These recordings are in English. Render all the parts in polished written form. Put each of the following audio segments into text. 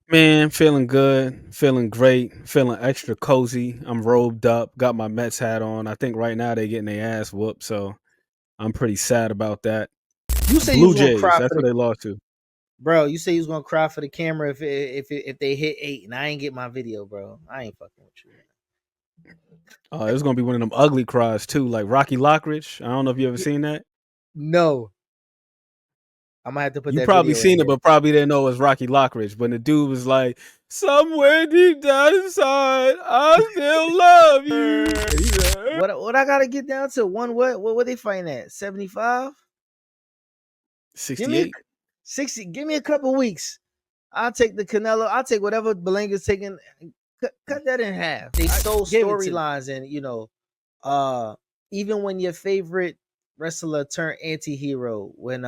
Man, feeling good, feeling great, feeling extra cozy. I'm robed up, got my Mets hat on. I think right now they're getting their ass whooped, so I'm pretty sad about that. You say you Blue was gonna Jays, cry that's for what the they lost to. bro. You say you was gonna cry for the camera if they hit 8 and I ain't get my video, bro. I ain't fucking with you. It was gonna be one of them ugly cries too, like Rocky Lockridge. I don't know if you ever Yeah, seen that. no, I'm gonna have to put You that probably video in seen it, here. but probably didn't know it was Rocky Lockridge. When the dude was like, "Somewhere deep down inside, I still love you." And he said, What I gotta get down to one? What they fighting at? 75? Give me 68. 60. Give me a couple weeks. I'll take the Canelo. I'll take whatever Belanga's taking. Cut that in half. They stole Give it to me. storylines, and uh, even when your favorite wrestler turned anti-hero, when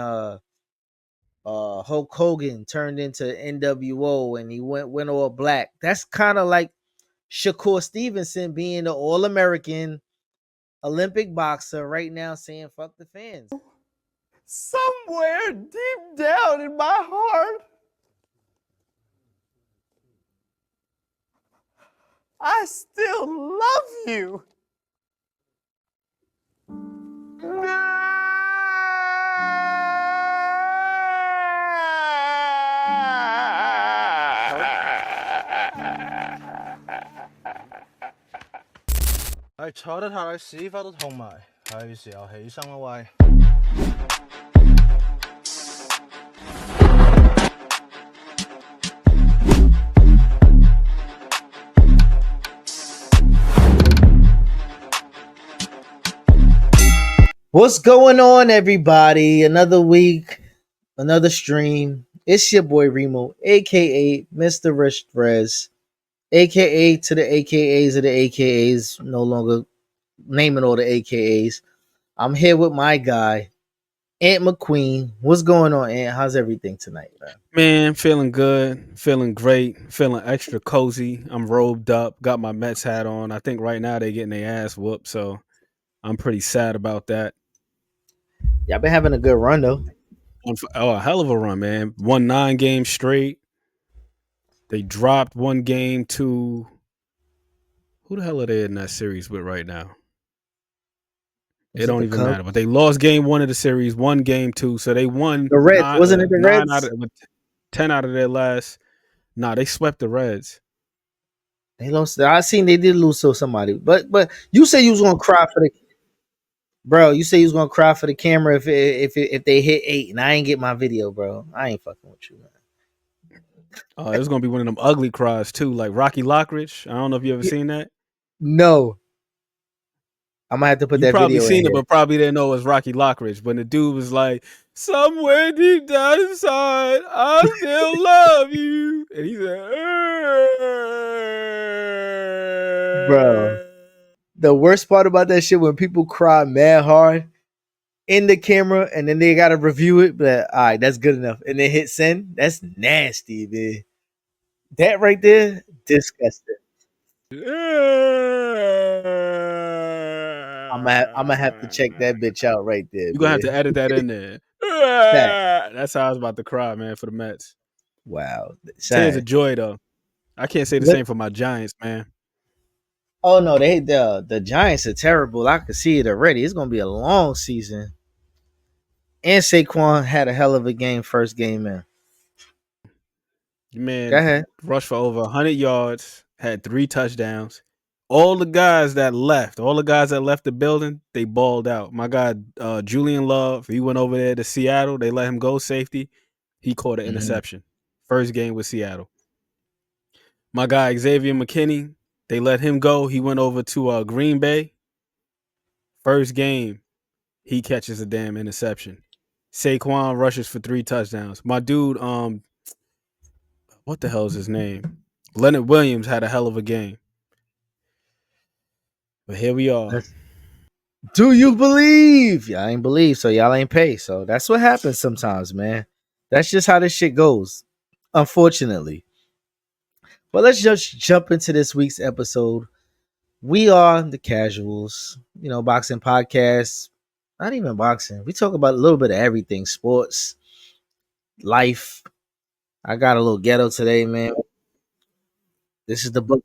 Hulk Hogan turned into NWO and he went all black. That's kind of like Shakur Stevenson being the All American Olympic boxer right now saying fuck the fans. Somewhere deep down in my heart, I still love you.係坐得太耐屎忽都痛埋，係時候起身啦喂。What's going on, everybody? Another week, another stream. It's your boy Remo, aka Mr. Rich Rez, aka to the AKAs of the AKAs, no longer naming all the AKAs. I'm here with my guy, Aunt McQueen. What's going on, Aunt? How's everything tonight, man? Man, feeling good, feeling great, feeling extra cozy. I'm robed up, got my Mets hat on. I think right now they're getting their ass whooped, so I'm pretty sad about that. Y'all been having a good run though. Oh, a hell of a run, man. Won 9 games straight. They dropped one game to who the hell are they in that series with right now? It Was it don't the even Cubs? matter. But they lost game 1 of the series, won game 2, so they won The Reds, wasn't it the nine out Reds? of 10 out of their last. Nah, they swept the Reds. They lost. I seen they did lose to somebody, but you say you was gonna cry for the bro. You say you was gonna cry for the camera if they hit 8 and I ain't get my video, bro. I ain't fucking with you, man. It was gonna be one of them ugly cries too, like Rocky Lockridge. I don't know if you ever Yeah, seen that. no, I'm gonna have to put You that probably video in seen it, here. but probably didn't know it was Rocky Lockridge. When the dude was like, "Somewhere deep down inside, I still love you," and he said, Bro, the worst part about that shit when people cry mad hard in the camera and then they gotta review it, but all right, that's good enough. And then hit send. That's nasty, man. That right there, disgusting. I'm gonna have to check that bitch out right there, "You gonna have to man. edit that in there." That That's how I was about to cry, man, for the Mets. wow, Tears son. of joy, though. I can't say the Look, same for my Giants, man. oh no, the Giants are terrible. I can see it already. It's gonna be a long season. And Saquon had a hell of a game first game in. Go Man, ahead. rushed for over 100 yards, had 3 touchdowns. All the guys that left the building, they balled out. My guy, Julian Love, he went over there to Seattle. They let him go safety. He caught an Mhm. interception. First game with Seattle. My guy, Xavier McKinney, they let him go. He went over to Green Bay. First game, he catches a damn interception. Saquon rushes for 3 touchdowns. My dude, what the hell is his name? Leonard Williams had a hell of a game. But here we are. Do you believe? Y'all ain't believe, so y'all ain't pay. So that's what happens sometimes, man. That's just how this shit goes, unfortunately. But let's just jump into this week's episode. We are the casuals, boxing podcast. Not even boxing. We talk about a little bit of everything: sports, life. I got a little ghetto today, man. This is the book.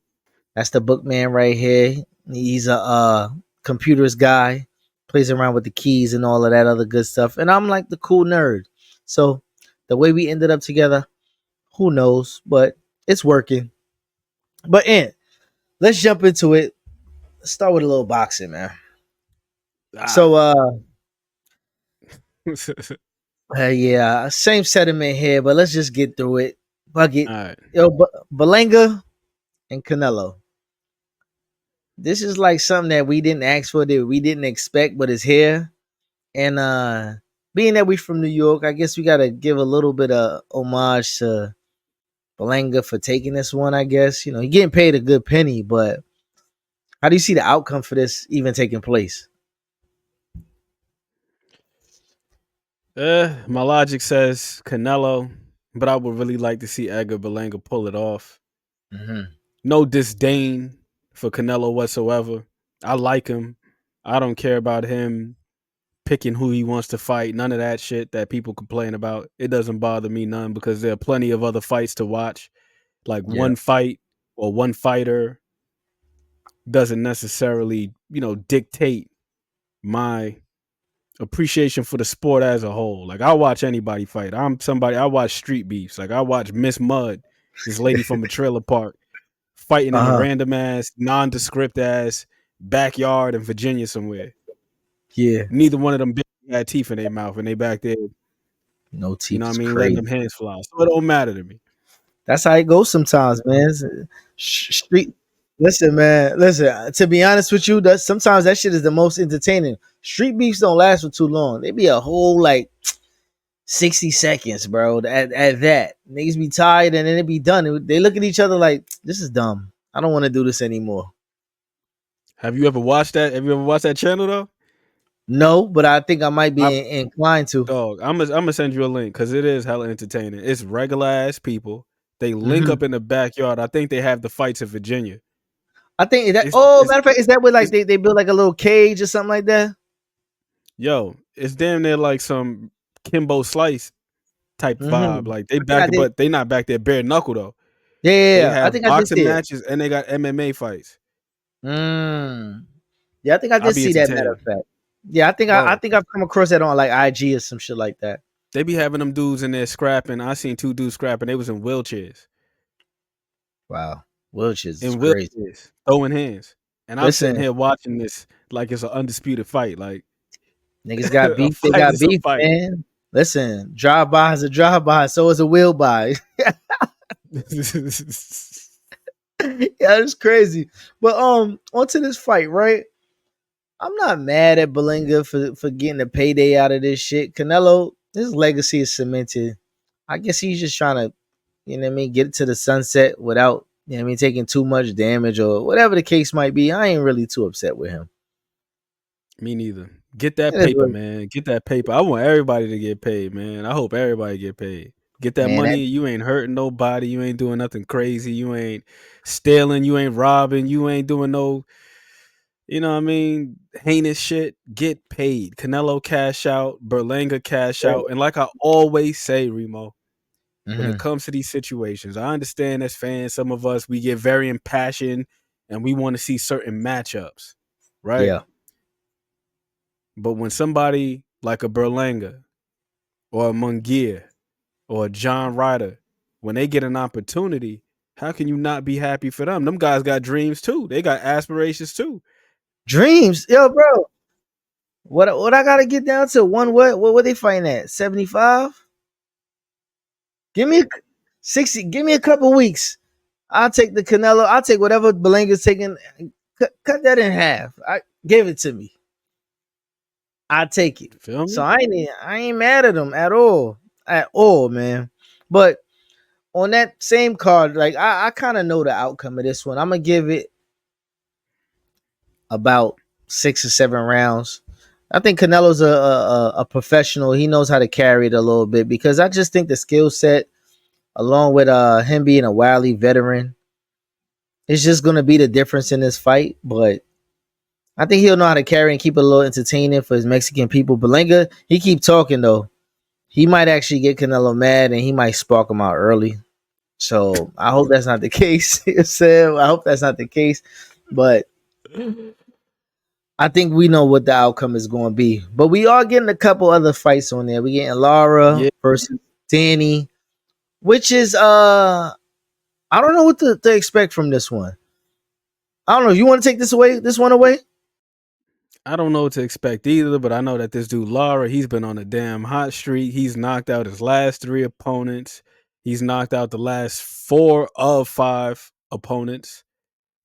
That's the bookman right here. He's a computers guy, plays around with the keys and all of that other good stuff. And I'm like the cool nerd. So the way we ended up together, who knows? But it's working. But let's jump into it. Let's start with a little boxing, man. Ah. So yeah, same sentiment here, but let's just get through it. Fuck it. All right. Yo, Belenga and Canelo. This is like something that we didn't ask for, that we didn't expect, but it's here. And being that we from New York, I guess we gotta give a little bit of homage to Belenga for taking this one. I guess, you know, he getting paid a good penny, but how do you see the outcome for this even taking place? My logic says Canelo, but I would really like to see Edgar Berlanga pull it off. Mm-hmm. No disdain for Canelo whatsoever. I like him. I don't care about him picking who he wants to fight. None of that shit that people complain about. It doesn't bother me none, because there are plenty of other fights to watch. Like, Yeah. one fight or one fighter doesn't necessarily, dictate my appreciation for the sport as a whole. Like, I'll watch anybody fight. I watch street beefs. Like, I watch Miss Mud, this lady from a trailer park, fighting in a Uh-huh. random ass, nondescript ass backyard in Virginia somewhere. Yeah. Neither one of them bitches had teeth in their mouth, and they back there, No you teeth know what I is mean, letting them crazy. hands fly. So it don't matter to me. That's how it goes sometimes, man. Street. Listen, man. Listen. To be honest with you, that sometimes that shit is the most entertaining. Street beefs don't last for too long. They be a whole like 60 seconds, bro. At that, niggas be tired and then it be done. They look at each other like, this is dumb. I don't want to do this anymore. Have you ever watched that? Have you ever watched that channel though? No, but I think I might be I, inclined to. dog, I'm gonna send you a link because it is hella entertaining. It's regular ass people. They link Hmm. up in the backyard. I think they have the fights in Virginia. I think that. It's Oh, it's matter of fact, is that where like it's they build like a little cage or something like that? yo, it's damn near like some Kimbo Slice type vibe. Hmm. Like, they I think I back, did. but they not back there bare knuckle though. Yeah, yeah, They yeah. I have think I did boxing see it. matches and they got MMA fights. Mm. Yeah, I think I I'll did be see that. Matter of entertained, fact. Yeah, I bro. think I've come across that on like IG or some shit like that. They be having them dudes in there scrapping. I seen two dudes scrapping. They was in wheelchairs. Wow, Wilches is In crazy. wheelchairs, throwing hands. And I'm sitting Listen, here watching this like it's an undisputed fight. Like, niggas got a beef. They fight got is a beef, fight. man. Listen, drive by is a drive by. So is a wheel by. Yeah, it's crazy. But onto this fight, right? I'm not mad at Belinga for getting a payday out of this shit. Canelo, his legacy is cemented. I guess he's just trying to, you know what I mean, get it to the sunset without, you know what I mean, taking too much damage or whatever the case might be. I ain't really too upset with him. Me neither. Get that It is paper, what, man. Get that paper. I want everybody to get paid, man. I hope everybody get paid. Get that man. money. You ain't hurting nobody. You ain't doing nothing crazy. You ain't stealing. You ain't robbing. You ain't doing no, heinous shit. Get paid. Canelo cash out. Berlanga cash out. And like I always say, Remo, when it Mhm. comes to these situations, I understand as fans, some of us, we get very impassioned and we want to see certain matchups, right? Yeah. But when somebody like a Berlanga or a Munguia or a John Ryder, when they get an opportunity, how can you not be happy for them? Them guys got dreams too. They got aspirations too. Dreams. Yo, bro. What I gotta get down to? What they fighting at? 75? Give me 60. Give me a couple weeks. I'll take the Canelo. I'll take whatever Belanga's taking. Cut that in half. I give it to me. I take it. Feel So me? I ain't mad at him at all, man. But on that same card, like I kind of know the outcome of this one. I'm gonna give it about 6 or 7 rounds. I think Canelo's a professional. He knows how to carry it a little bit because I just think the skill set, along with him being a wily veteran, it's just gonna be the difference in this fight. But I think he'll know how to carry and keep it a little entertaining for his Mexican people. Belenga, he keep talking though. He might actually get Canelo mad and he might spark him out early. So I hope that's not the case. Sam, I hope that's not the case. But I think we know what the outcome is going to be. But we are getting a couple other fights on there. We getting Lara Yeah, versus Danny, which is I don't know what to expect from this one. I don't know. You want to take this one away? I don't know what to expect either, but I know that this dude Lara, he's been on a damn hot streak. He's knocked out his last 3 opponents. He's knocked out the last 4 of 5 opponents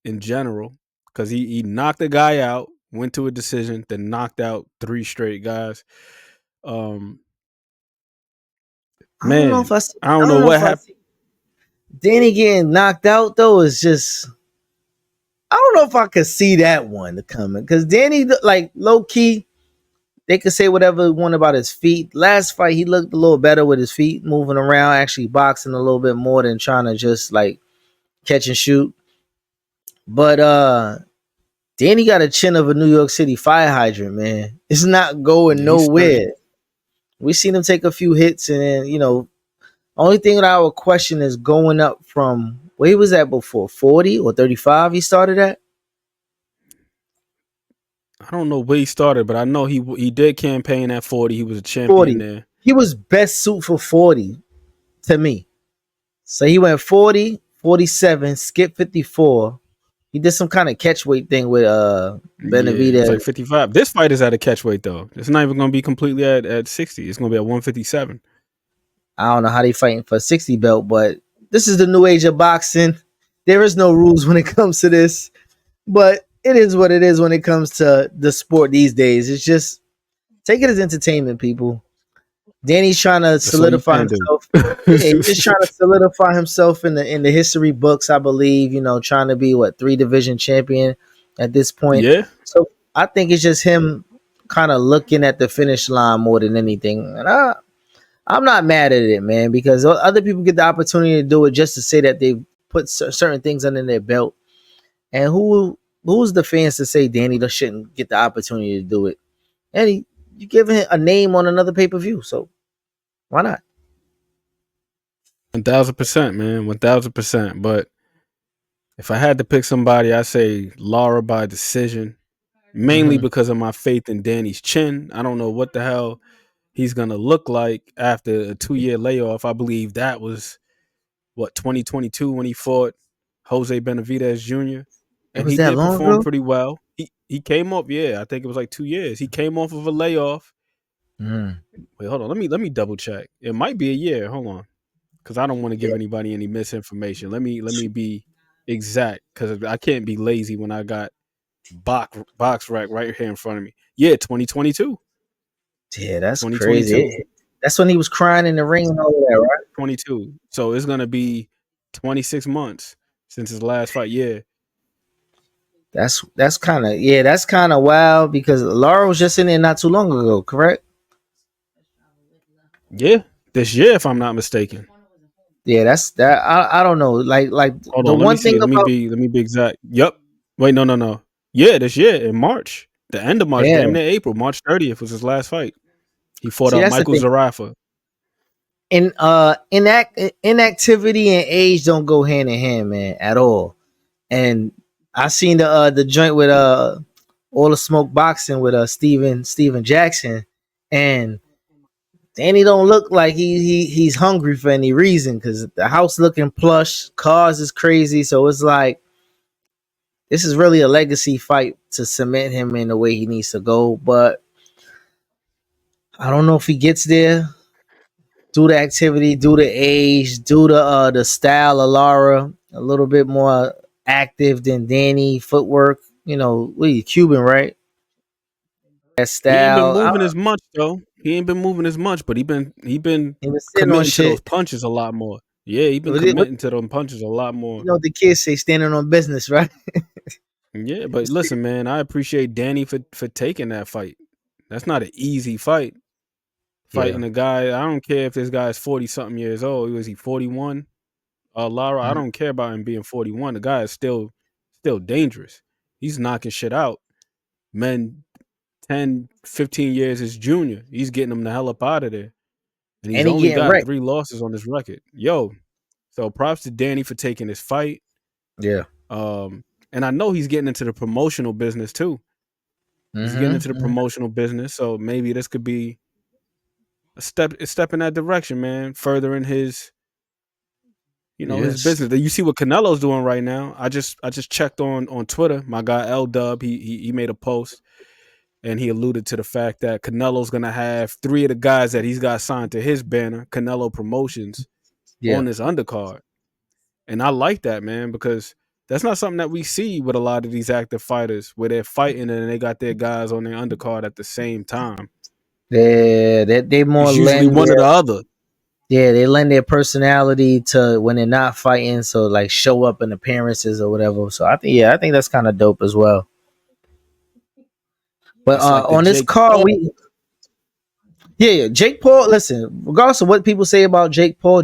in general because he knocked a guy out, went to a decision, then knocked out 3 straight guys. Um, I don't know if man, I. I I don't know don't know what if I. happened. Danny getting knocked out though is just. I don't know if I could see that one coming because Danny, like low key, they could say whatever they want about his feet. Last fight, he looked a little better with his feet moving around, actually boxing a little bit more than trying to just like catch and shoot. But Danny got a chin of a New York City fire hydrant, man. It's not going Yeah, he's sturdy. nowhere. We seen him take a few hits, and then, only thing that I would question is going up from where he was at before, 40 or 35. He started at I don't know where he started, but I know he did campaign at 40. He was a champion 40. there. He was best suit for 40 to me. So he went 40, 47, skip 54. He did some kind of catch weight thing with Yeah, it was Benavidez. like 55. This fight is at a catch weight though. It's not even going to be completely at 60. It's going to be at 157. I don't know how they fighting for a 60 belt, but this is the new age of boxing. There is no rules when it comes to this, but it is what it is when it comes to the sport these days. It's just take it as entertainment, people. Danny's trying to That's all you solidify can do. himself. Yeah, he's just trying to solidify himself in the history books, I believe. Trying to be 3 division champion at this point. Yeah. So I think it's just him kind of looking at the finish line more than anything. And I'm not mad at it, man, because other people get the opportunity to do it just to say that they put certain things under their belt. And who's the fans to say Danny shouldn't get the opportunity to do it? And you giving him a name on another pay per view, so why not? 1000%, man. 1000%. But if I had to pick somebody, I say Lara by decision, mainly Mm-hmm. because of my faith in Danny's chin. I don't know what the hell he's going to look like after a 2-year layoff. I believe that was 2022 when he fought Jose Benavidez Jr. It And was he that did long perform ago. pretty well. He came off, yeah, I think it was like 2 years. He came off of a layoff. Mm. Wait, hold on. Let me double check. It might be a year. Hold on. Cuz I don't want to give Yeah. anybody any misinformation. Let me be exact cuz I can't be lazy when I got box rack right here in front of me. Yeah, 2022. Yeah, that's crazy. 2022. That's when he was crying in the ring and all of that, right? 22. So it's going to be 26 months since his last fight. Yeah. That's kind of wild because Lara was just in there not too long ago, correct? Yeah. This year if I'm not mistaken. Yeah, that's that. I don't know. Like Hold the on, let me one see. thing about Let me be exact. Yep. Wait, no. Yeah, this year in March. The end of March, yeah. damn near April. March 30th was his last fight. He fought See, up that's the Michael thing. Zarafa. Inactivity and age don't go hand in hand, man, at all. And I seen the joint with all the smoke boxing with Steven Jackson, and Danny don't look like he's hungry for any reason because the house looking plush, cars is crazy. So it's like this is really a legacy fight to cement him in the way he needs to go. But I don't know if he gets there. Do the activity, do the age, do the style of Lara, a little bit more active than Danny. Footwork, what are you, Cuban, right? That He ain't been style. moving as much though. He ain't been moving as much, but he been He was sitting on committing to those shit. punches a lot more. Yeah, he been What committing to them punches a lot you more. know what the kids say, standing on business, right? Yeah, but listen, man, I appreciate Danny for taking that fight. That's not an easy fight. Yeah. Fighting a guy, I don't care if this guy's 40 something years old. Was he 41? Lara, I Mhm. don't care about him being 41. The guy is still dangerous. He's knocking shit out. Men 10, 15 years his junior. He's getting them the hell up out of there. And he's And he only getting got wrecked. 3 losses on his record. Yo, So props to Danny for taking this fight. Yeah. And I know he's getting into the promotional business too. He's getting into the promotional business, so maybe this could be a step in that direction, man. Furthering his, his Yes. business. You see what Canelo's doing right now. I just checked on Twitter. My guy L Dub, he made a post and he alluded to the fact that Canelo's gonna have 3 of the guys that he's got signed to his banner, Canelo Promotions, Yeah. on this undercard. And I like that, man, because that's not something that we see with a lot of these active fighters where they're fighting and they got their guys on their undercard at the same time. They more It's usually lend one or their the other. they lend their personality to when they're not fighting, so like show up in appearances or whatever. So I think that's kind of dope as well. But It's like the on this Jake card, Paul. yeah, Jake Paul. Listen, regardless of what people say about Jake Paul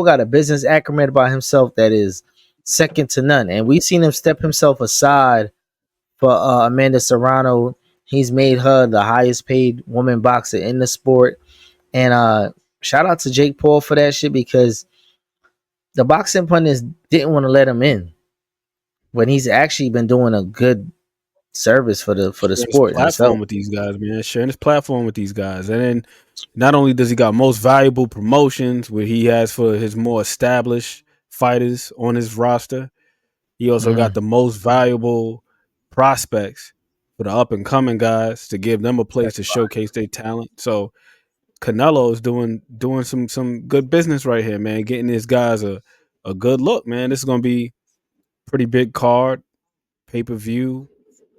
got a business acumen by himself that is second to none, and we've seen him step himself aside for Amanda Serrano. He's made her the highest paid woman boxer in the sport, and shout out to Jake Paul for that shit because the boxing pundits didn't want to let him in when he's actually been doing a good service for the Sharing his sport himself. platform with these guys, man. Sharing his platform with these guys. And then not only does he got most valuable promotions where he has for his more established fighters on his roster, he also got the most valuable prospects for the up and coming guys to give them a place to showcase their talent. So Canelo is doing some good business right here, man. Getting these guys a good look, man. This is gonna be pretty big card, pay-per-view,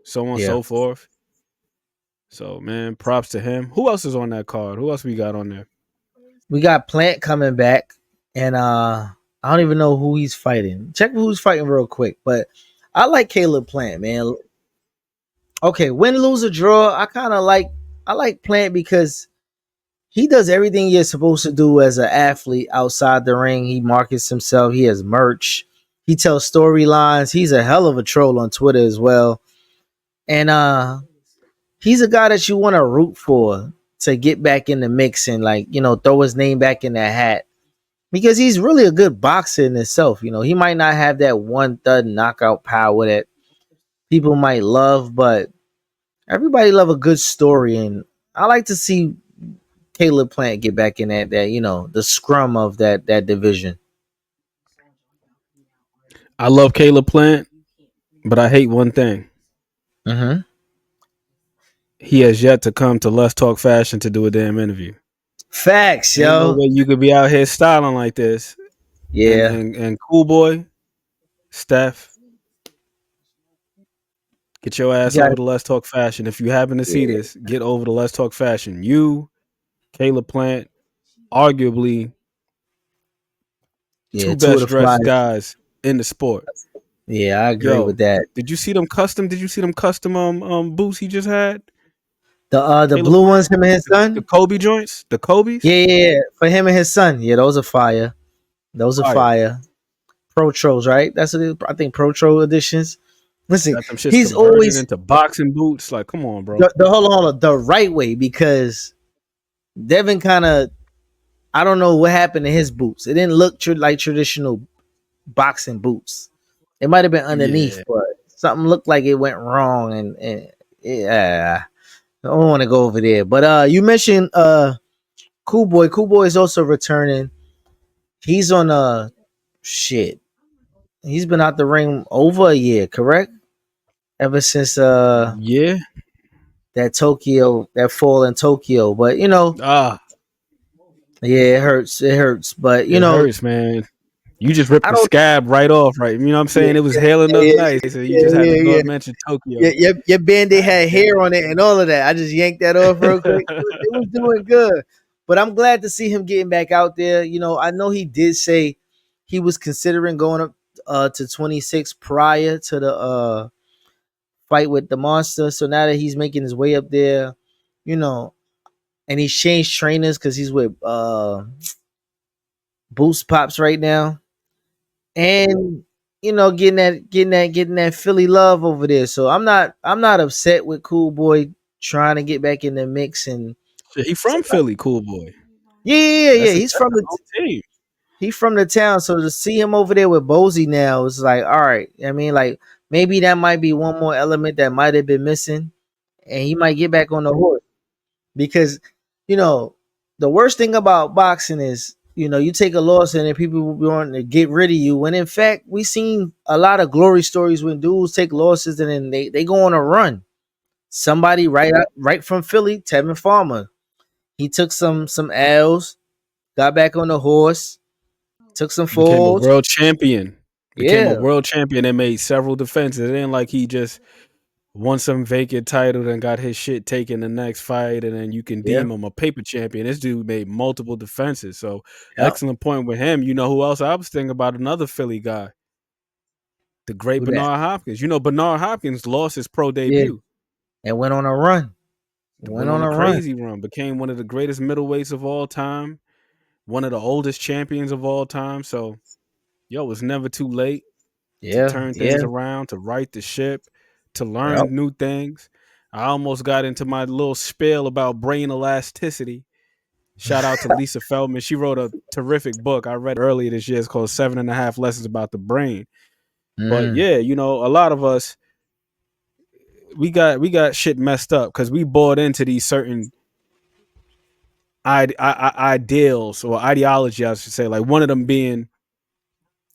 so on and Yeah, so forth. So man, props to him. Who else is on that card? Who else we got on there? we got Plant coming back, and I don't even know who he's fighting. Check who's fighting real quick, but I like Caleb Plant, man. Okay, win, lose, or draw. I like Plant because he does everything you're supposed to do as an athlete outside the ring. He markets himself. He has merch. He tells storylines. He's a hell of a troll on Twitter as well. And he's a guy that you want to root for to get back in the mix and like, throw his name back in that hat. Because he's really a good boxer in himself. He might not have that one thud knockout power that people might love, but everybody love a good story. And I like to see Caleb Plant get back in that the scrum of that division. I love Caleb Plant, but I hate one thing. Mm-hmm. He has yet to come to Let's Talk Fashion to do a damn interview. Facts, Ain't no yo. way you could be out here styling like this. And Yeah. and Cool Boy, Steph, get your You ass got over to Let's Talk Fashion. If you happen to see yeah, this, get over to Let's Talk Fashion. You, Caleb Plant, arguably yeah, two two of best the dressed flyers. guys in the sport. Yeah, I agree Yo, with that. did you see them custom? Did you see them custom boots he just had? The Caleb blue Plant, ones, him and his the son. Kobe joints, the Kobe's. Yeah. For him and his son. Yeah, those are fire. Those are Fire. fire. Pro Trolls, right? That's what it is. I think Pro Troll editions. Listen, Got them shits he's converted always into boxing boots. Like, come on, bro. the hold on, the right way because Devin kind of I don't know what happened to his boots. It didn't look like traditional boxing boots. It might have been underneath, Yeah. but something looked like it went wrong, and yeah, I don't want to go over there. But you mentioned Cool Boy. Cool Boy is also returning. He's on shit. He's been out the ring over a year, correct? Ever since Yeah. that fall in Tokyo. But Ah, yeah, it hurts. It hurts. But it hurts, man. You just ripped I the don't. scab right off, right? You know what I'm Yeah, saying? It was yeah, hailing yeah, up yeah, nice. So you yeah, just had to yeah, go yeah. and mention Yeah, Tokyo. your band-aid God had hair on it and all of that. I just yanked that off real quick. It was doing good. But I'm glad to see him getting back out there. I know he did say he was considering going up to 26 prior to the fight with the monster. So now that he's making his way up there, you know, and he's changed trainers because he's with Boost Pops right now. And getting that Philly love over there. So I'm not upset with Cool Boy trying to get back in the mix and Shit, he from Philly, Cool Boy. yeah. That's He's that's from his the home team. he from the town, so to see him over there with Bozy now, it's like, all right. I mean, like maybe that might be one more element that might have been missing, and he might get back on the horse because you know the worst thing about boxing is you take a loss and then people want to get rid of you. When in fact we seen a lot of glory stories when dudes take losses and then they go on a run. Somebody right from Philly, Tevin Farmer, he took some L's, got back on the horse, took some Became a falls. world champion. Became a Yeah, world champion and made several defenses. It ain't like he just won some vacant title and got his shit taken the next fight, and then you can yeah, deem him a paper champion. This dude made multiple defenses. So yep. excellent point with him. You know who else I was thinking about? Another Philly guy, the great Who that? Bernard Hopkins. You know, Bernard Hopkins lost his pro Yeah, debut. and went on a run. Went Went on on a a run. crazy run, became one of the greatest middleweights of all time, one of the oldest champions of all time. So, yo, it's never too late to Yeah, turn yeah, things around, to right the ship, to yep. learn new things. I almost got into my little spiel about brain elasticity. Shout out to Lisa Feldman. She wrote a terrific book. I read earlier this year. It's called 7.5 Lessons About the Brain. But Mm, yeah, a lot of us we got shit messed up because we bought into these certain ideals or ideology, I should say. Like one of them being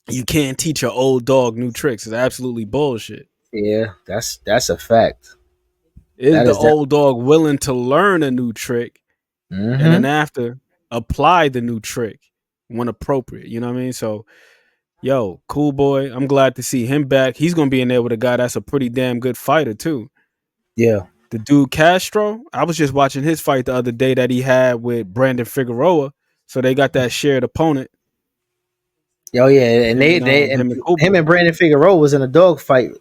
you can't teach an old dog new tricks. Is absolutely bullshit. yeah, that's a fact. Is That the is that. old dog willing to learn a new trick and then Mm-hmm. after apply the new trick when appropriate? You know what I mean? So, yo, cool boy. I'm glad to see him back. He's gonna be in there with a guy that's a pretty damn good fighter too. Yeah. The dude Castro. I was just watching his fight the other day that he had with Brandon Figueroa. So they got that shared opponent. Oh yeah, and Him and and him and him Cooper. and Brandon Figueroa was in a dog fight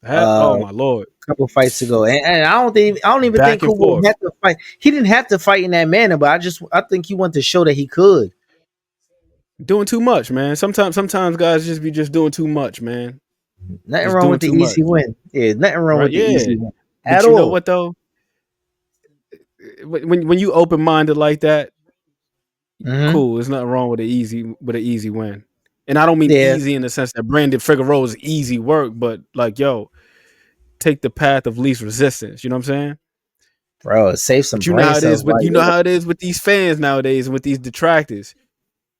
Oh a my lord. couple fights ago, and I don't even think Back and Cooper forth. had to fight. He didn't have to fight in that manner, but I think he wanted to show that he could. Doing too much, man. Sometimes guys just be just doing too much, man. Nothing Just wrong doing with the too much. easy win. Yeah, nothing wrong Right? with the Yeah. easy win at But you know all. what though? When you open minded like that, Mm-hmm. cool. There's nothing wrong with an easy win. And I don't mean Yeah, easy in the sense that Brandon Figueroa is easy work, but like, yo, take the path of least resistance. You know what I'm saying? bro, save some But you know brain how it cells is with while you you're know how it is with these fans nowadays and with these detractors.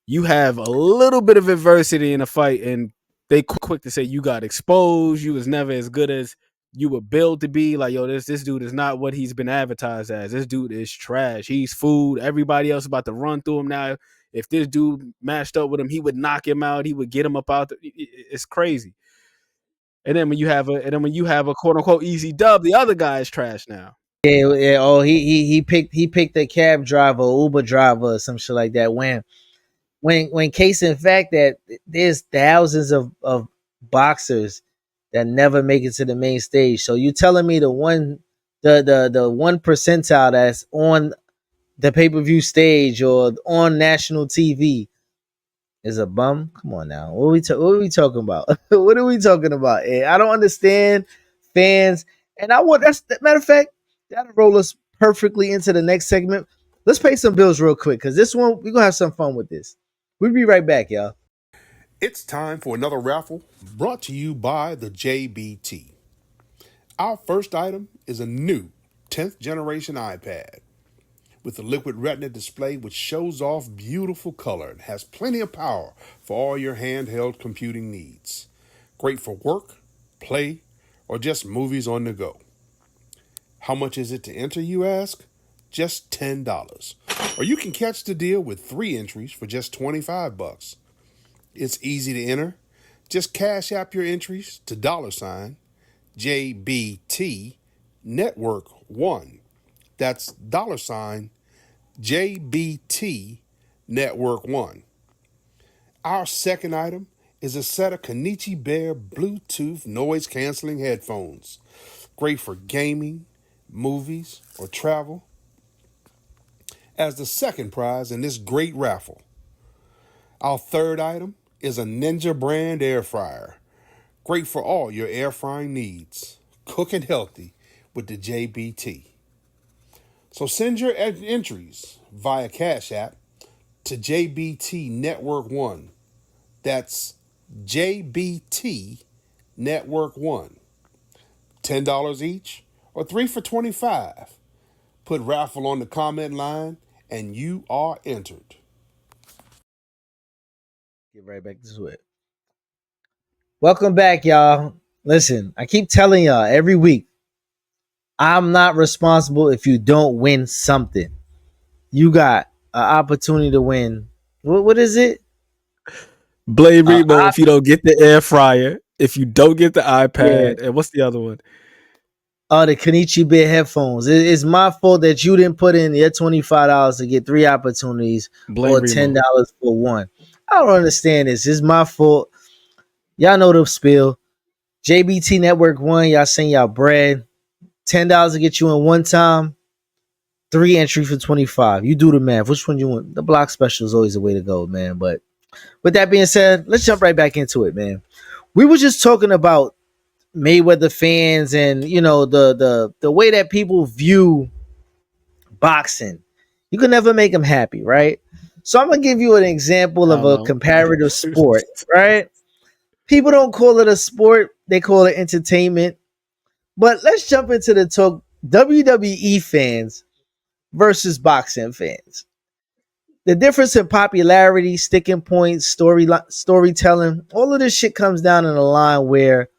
You have a little bit of adversity in a fight, and they quick to say you got exposed. You was never as good as you were billed to be. Like, yo, this dude is not what he's been advertised as. This dude is trash. He's food. Everybody else about to run through him now. If this dude matched up with him, he would knock him out. He would get him up out. It's crazy. And then when you have a quote unquote easy dub, the other guy is trash now. Yeah, yeah. Oh, he picked a cab driver, Uber driver, or some shit like that. When case in fact that there's thousands of boxers that never make it to the main stage. So you telling me the 1 percentile that's on the pay per view stage or on national TV is a bum? Come on now. What are we talking about? What are we talking about? I don't understand fans. And I want matter of fact, that'll roll us perfectly into the next segment. Let's pay some bills real quick because this one we're gonna have some fun with this. We'll be right back, y'all. It's time for another raffle brought to you by the JBT. Our first item is a new 10th generation iPad with a liquid retina display which shows off beautiful color and has plenty of power for all your handheld computing needs. Great for work, play, or just movies on the go. How much is it to enter, you ask? Just $10. Or you can catch the deal with 3 entries for just $25. It's easy to enter. Just cash app your entries to $ JBT Network 1. That's $ JBT Network 1. Our second item is a set of Konichi Bear Bluetooth noise canceling headphones. Great for gaming, movies, or travel. As the second prize in this great raffle, our third item is a Ninja brand air fryer. Great for all your air frying needs. Cooking healthy with the JBT. So send your entries via Cash App to JBT Network 1. That's JBT Network 1. $10 each or 3 for $25. Put raffle on the comment line and you are entered. Get right back to it. Welcome back, y'all. Listen, I keep telling y'all every week, I'm not responsible if you don't win something. You got an opportunity to win. What is it? Blade Remo if you don't get the air fryer, if you don't get the iPad, Yeah. and what's the other one? Oh, the Kenichi Bear headphones. It's my fault that you didn't put in your $25 to get 3 opportunities Blame or Remo. $10 for one. I don't understand this. It's my fault. Y'all know the spiel. JBT Network 1, y'all send y'all bread. $10 to get you in one time. 3 entry for 25. You do the math. Which one you want? The block special is always the way to go, man. But with that being said, let's jump right back into it, man. We were just talking about Mayweather fans and the way that people view boxing. You can never make them happy, right? So I'm gonna give you an example of a comparative sport, right? People don't call it a sport, they call it entertainment. But let's jump into the talk WWE fans versus boxing fans. The difference in popularity, sticking points, storytelling, all of this shit comes down in a line where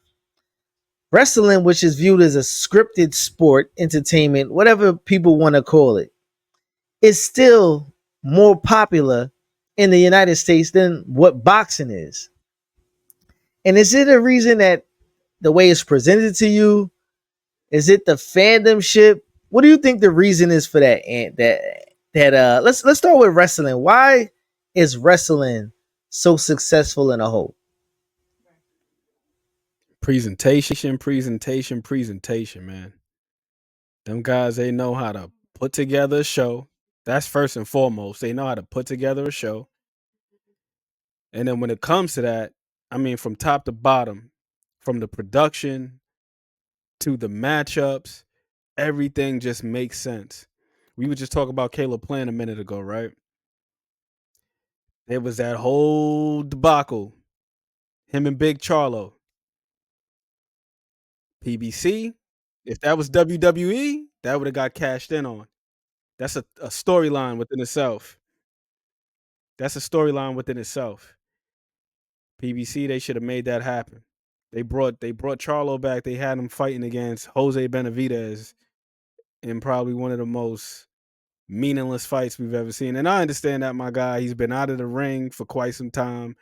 wrestling, which is viewed as a scripted sport, entertainment, whatever people want to call it, is still more popular in the United States than what boxing is. And is it a reason that the way it's presented to you? Is it the fandom ship? What do you think the reason is for that? And let's start with wrestling. Why is wrestling so successful in a whole? Presentation, man. Them guys, they know how to put together a show. That's first and foremost. They know how to put together a show. And then when it comes to that, I mean, from top to bottom, from the production to the matchups, everything just makes sense. We were just talking about Caleb Plant a minute ago, right? There was that whole debacle, him and Big Charlo. PBC, if that was WWE, that would have got cashed in on. That's a storyline within itself. That's a storyline within itself. PBC, they should have made that happen. They brought Charlo back. They had him fighting against Jose Benavidez in probably one of the most meaningless fights we've ever seen. And I understand that, my guy, he's been out of the ring for quite some time.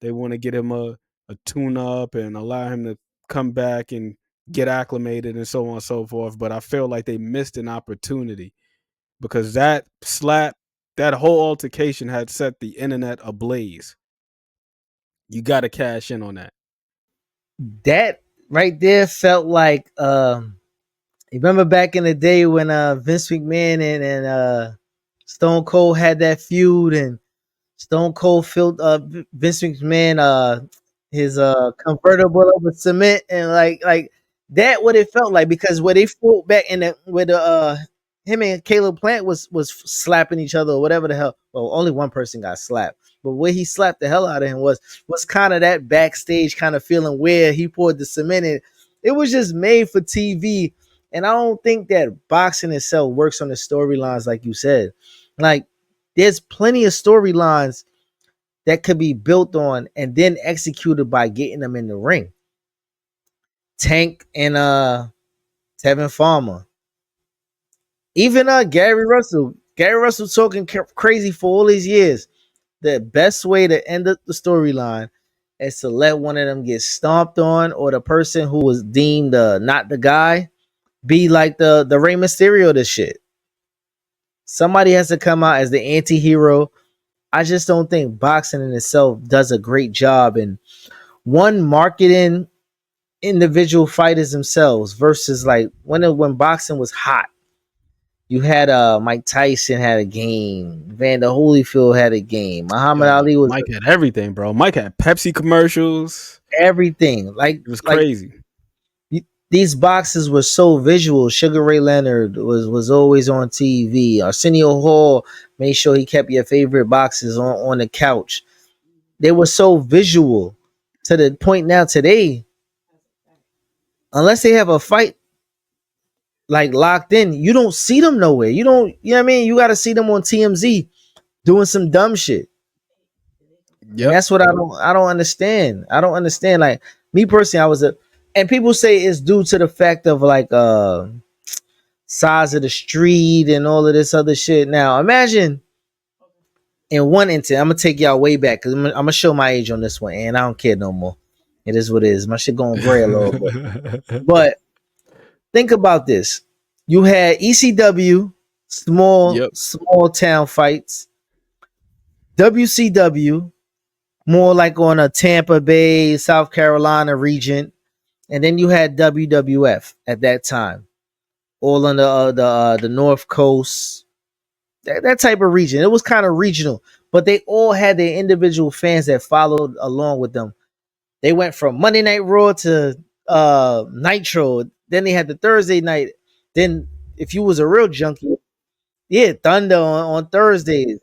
They want to get him a tune up and allow him to come back and get acclimated and so on and so forth. But I feel like they missed an opportunity because that slap, that whole altercation had set the internet ablaze. You got to cash in on that. That right there felt like you remember back in the day when Vince McMahon and Stone Cold had that feud, and Stone Cold filled Vince McMahon his convertible over cement, and like that what it felt like, because where they fought back in the where the him and Caleb Plant was slapping each other or whatever the hell. Well, only one person got slapped, but where he slapped the hell out of him was kind of that backstage kind of feeling where he poured the cement in. It was just made for TV. And I don't think that boxing itself works on the storylines like you said. Like, there's plenty of storylines that could be built on and then executed by getting them in the ring. Tank and Tevin Farmer. Even Gary Russell. Gary Russell talking crazy for all these years. The best way to end up the storyline is to let one of them get stomped on, or the person who was deemed not the guy be like the Rey Mysterio of this shit. Somebody has to come out as the anti-hero. I just don't think boxing in itself does a great job in one marketing individual fighters themselves versus like when boxing was hot. You had Mike Tyson had a game, Vander Holyfield had a game, Muhammad Ali was Mike had everything, bro. Mike had Pepsi commercials. everything. Like it was crazy. these boxes were so visual. Sugar Ray Leonard was always on TV. Arsenio Hall made sure he kept your favorite boxes on the couch. They were so visual to the point now today, unless they have a fight like locked in, you don't see them nowhere. You know what I mean? You got to see them on TMZ doing some dumb shit. And Yep. that's what I don't understand. I don't understand. Like me personally, and people say it's due to the fact of like size of the street and all of this other shit. Now imagine in one instance, I'm gonna take y'all way back because I'm gonna show my age on this one, and I don't care no more. It is what it is. My shit going gray a little bit. But think about this. You had ECW, Yep. small town fights, WCW, more like on a Tampa Bay, South Carolina region, and then you had WWF at that time, all on the North Coast, that type of region. It was kind of regional, but they all had their individual fans that followed along with them. They went from Monday Night Raw to Nitro. Then they had the Thursday night. Then if you was a real junkie, yeah, Thunder on Thursdays.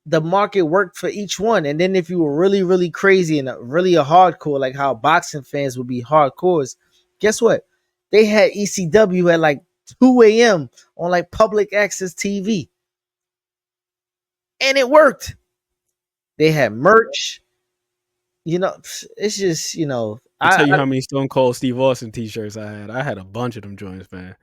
The market worked for each one. And then if you were really, really crazy and really a hardcore, like how boxing fans would be hardcores, guess what? They had ECW at like 2 a.m. on like public access TV. And it worked. They had merch. It's just, I'll tell you how many Stone Cold Steve Austin t-shirts I had. I had a bunch of them joints, man.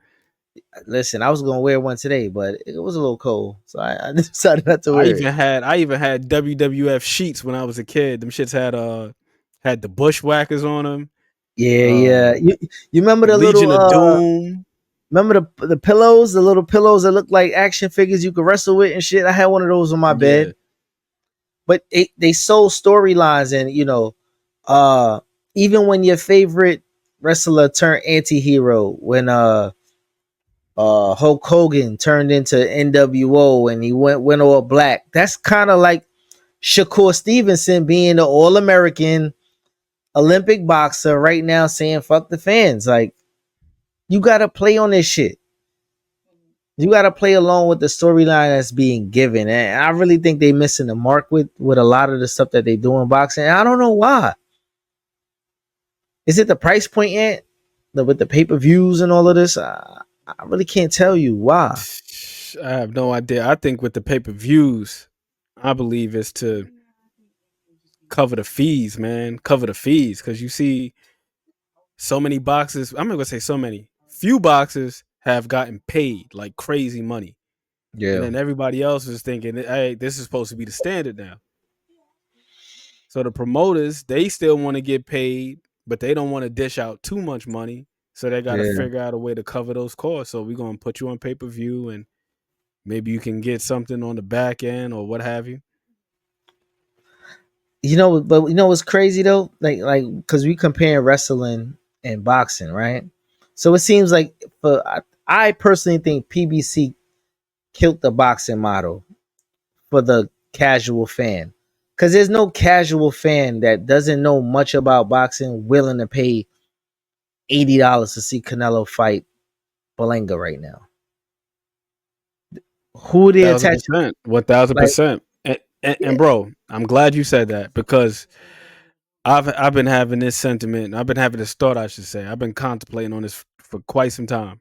listen, I was gonna wear one today, but it was a little cold. So I decided not to I wear it. even had WWF sheets when I was a kid. Them shits had the bushwhackers on them. Yeah, yeah. You remember the Legion little of Doom. remember the pillows, the little pillows that look like action figures you could wrestle with and shit. I had one of those on my Yeah. bed. But they sold storylines and even when your favorite wrestler turned anti-hero, when Hulk Hogan turned into NWO and he went all black. That's kind of like Shakur Stevenson being the All-American Olympic boxer right now saying fuck the fans. Like, you gotta play on this shit. You gotta play along with the storyline that's being given. And I really think they missing the mark with a lot of the stuff that they do in boxing. And I don't know why. Is it the price point yet? With the pay-per-views and all of this? I really can't tell you why. I have no idea. I think with the pay-per-views, I believe it's to cover the fees, man. Cover the fees. Because you see so many boxes. I'm not gonna say so many. Few boxes have gotten paid like crazy money. And Yeah. then everybody else is thinking, hey, this is supposed to be the standard now. So the promoters, they still want to get paid, but they don't want to dish out too much money. So they got to Yeah. figure out a way to cover those costs. So we're going to put you on pay-per-view and maybe you can get something on the back end or what have you. But what's crazy though? Like because we compare wrestling and boxing, right? So it seems like I personally think PBC killed the boxing model for the casual fan. Because there's no casual fan that doesn't know much about boxing willing to pay $80 to see Canelo fight Belenga right now. Who are they attached to? 1,000%. Like, 1,000%. And bro, I'm glad you said that because I've been having this sentiment. I've been having this thought, I should say. I've been contemplating on this for quite some time.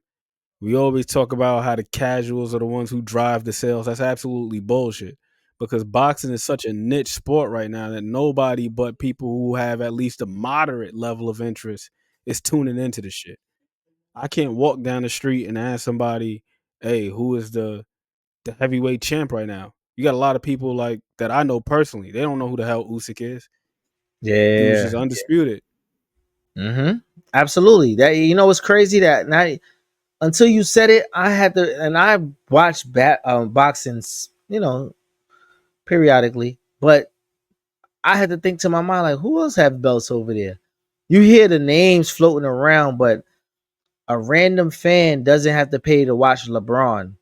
We always talk about how the casuals are the ones who drive the sales. That's absolutely bullshit. Because boxing is such a niche sport right now that nobody but people who have at least a moderate level of interest is tuning into the shit. I can't walk down the street and ask somebody, "Hey, who is the heavyweight champ right now?" You got a lot of people like that I know personally. They don't know who the hell Usyk is. Dude's yeah. just undisputed. Mm-hmm. Absolutely. That what's crazy that now until you said it, I had to, and I watched boxings, periodically, but I had to think to my mind like, who else have belts over there? You hear the names floating around, but a random fan doesn't have to pay to watch LeBron,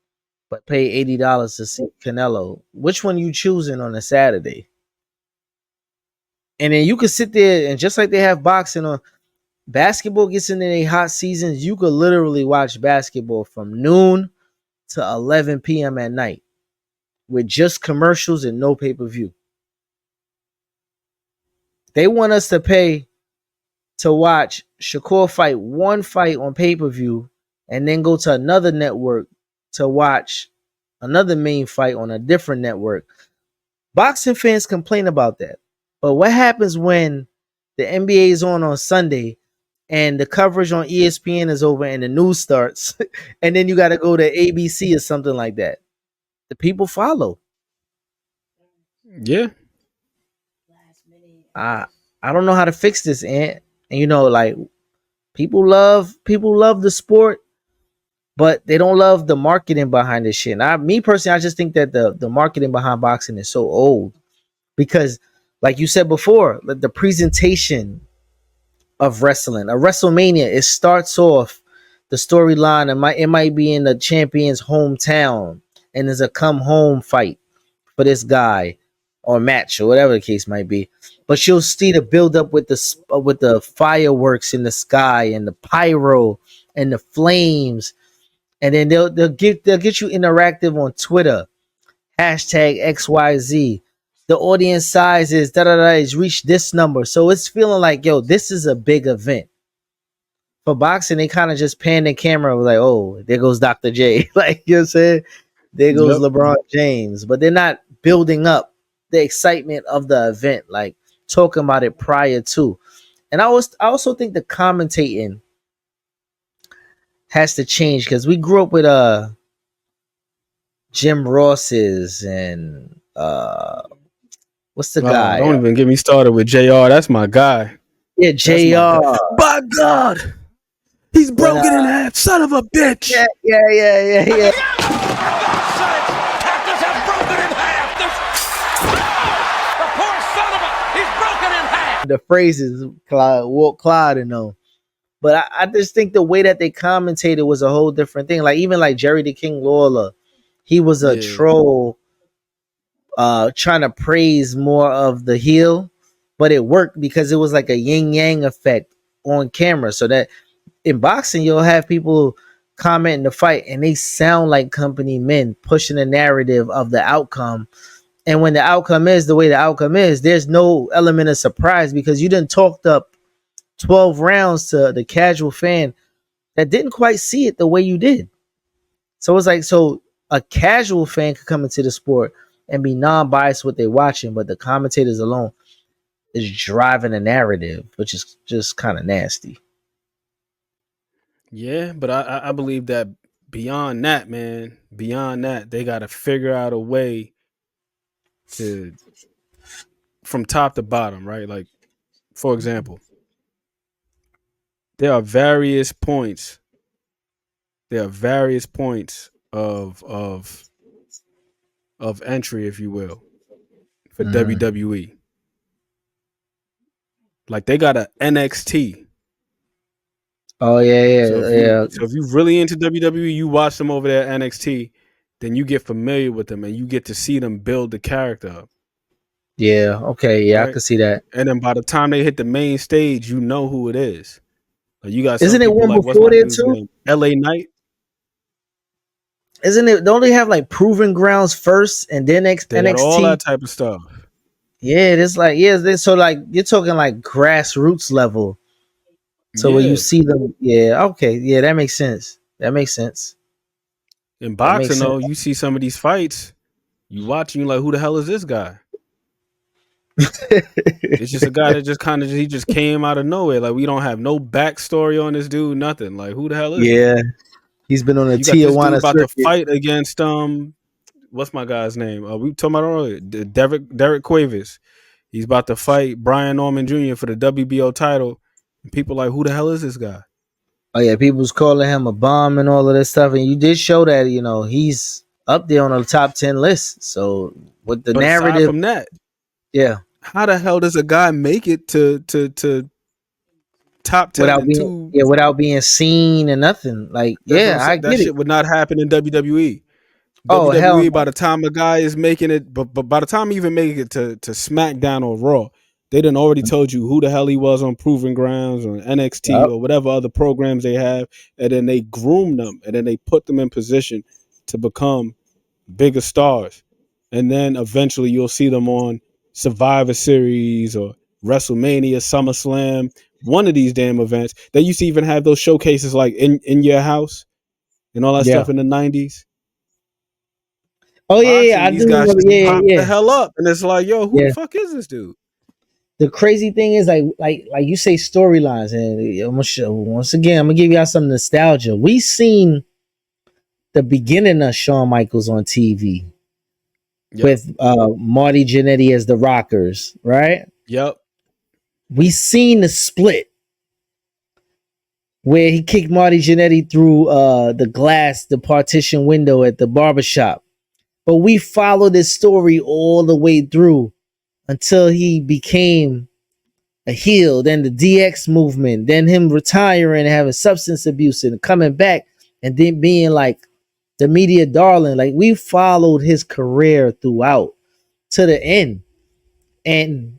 but pay $80 to see Canelo. Which one you choosing on a Saturday? And then you can sit there and just like they have boxing on, basketball gets into their hot seasons, you could literally watch basketball from noon to 11 p.m. at night with just commercials and no pay-per-view. They want us to pay to watch Shakur fight one fight on pay-per-view and then go to another network to watch another main fight on a different network. Boxing fans complain about that. But what happens when the NBA is on Sunday and the coverage on ESPN is over and the news starts and then you got to go to ABC or something like that? The people follow. Yeah. I don't know how to fix this, and you know, like people love the sport, but they don't love the marketing behind this shit. And me personally, I just think that the marketing behind boxing is so old because, like you said before, the presentation of wrestling, a WrestleMania, it starts off the storyline. It might be in the champion's hometown, and there's a come home fight for this guy or match or whatever the case might be. But you'll see the build up with the fireworks in the sky and the pyro and the flames, and then they'll get you interactive on Twitter, hashtag XYZ. The audience size is da da da is reached this number, so it's feeling like, yo, this is a big event. For boxing, they kind of just pan the camera like, oh, there goes Dr. J. Like, you know what I'm saying? There goes Yep. LeBron James. But they're not building up the excitement of the event, like talking about it prior to. And I also think the commentating has to change because we grew up with Jim Ross's and what's the guy? Don't even get me started with JR. That's my guy. Yeah, That's my JR. guy. By God, he's broken in half. Son of a bitch. Yeah. The phrases Clyde and them. But I just think the way that they commentated was a whole different thing. Like even like Jerry the King Lawler, he was a troll trying to praise more of the heel, but it worked because it was like a yin yang effect on camera. So that in boxing, you'll have people commenting the fight and they sound like company men pushing the narrative of the outcome. And when the outcome is the way the outcome is, there's no element of surprise because you done talked up 12 rounds to the casual fan that didn't quite see it the way you did. So it's like, so a casual fan could come into the sport and be non-biased what they're watching, but the commentators alone is driving the narrative, which is just kind of nasty. Yeah, but I believe that beyond that, man, they got to figure out a way to, from top to bottom, right? Like, for example, there are various points. Of entry, if you will, for WWE. Like they got a NXT. Oh yeah. So if you really into WWE, you watch them over there at NXT, then you get familiar with them and you get to see them build the character up. Yeah, okay, yeah, right? I can see that. And then by the time they hit the main stage, you know who it is. Like you got some Isn't it one like, before there too? LA Knight. Isn't it? Don't they have like Proving Grounds first and then NXT? All that type of stuff. Yeah, it's like so like you're talking like grassroots level. So when you see them, that makes sense. In boxing, though, you see some of these fights, you watch and you're like, who the hell is this guy? It's just a guy that he just came out of nowhere. Like we don't have no backstory on this dude, nothing. Like who the hell is? Yeah, he's been on a Tijuana about to fight against what's my guy's name? We talking about earlier, Derek Cuevas. He's about to fight Brian Norman Jr. for the WBO title. And people like, who the hell is this guy? Oh yeah, people's calling him a bomb and all of this stuff. And you did show that, he's up there on the top 10 list. So with the narrative aside from that, yeah, how the hell does a guy make it to top 10 without being seen and nothing? Like, I get that shit would not happen in WWE. Oh, WWE, by the time a guy is making it, but by the time he even make it to SmackDown or Raw, They done already told you who the hell he was on Proving Grounds or NXT Yep. or whatever other programs they have, and then they groom them and then they put them in position to become bigger stars. And then eventually you'll see them on Survivor Series or WrestleMania, SummerSlam, one of these damn events. They used to even have those showcases like in your house and all that Yeah. stuff in the 90s. Oh yeah. Boxing, I these do guys remember. just Yeah, pop the yeah, hell up. And it's like, yo, who the yeah. fuck is this dude? The crazy thing is, like you say, storylines, and I'm gonna show once again. I'm gonna give y'all some nostalgia. We seen the beginning of Shawn Michaels on TV Yep. with Marty Jannetty as the Rockers, right? Yep. We seen the split where he kicked Marty Jannetty through the glass, the partition window at the barbershop. But we followed this story all the way through until he became a heel, then the DX movement, then him retiring and having substance abuse and coming back and then being like the media darling. Like we followed his career throughout to the end. And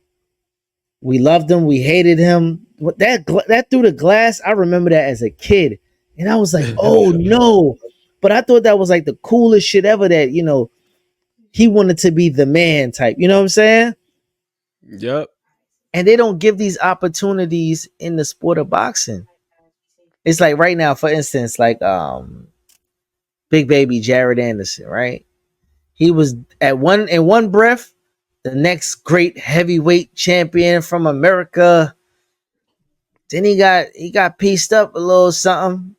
we loved him, we hated him. That through the glass, I remember that as a kid. And I was like, oh no. But I thought that was like the coolest shit ever, that, he wanted to be the man type. You know what I'm saying? Yep. And they don't give these opportunities in the sport of boxing. It's like right now, for instance, like Big Baby Jared Anderson, right? He was in one breath the next great heavyweight champion from America. Then he got pieced up a little something.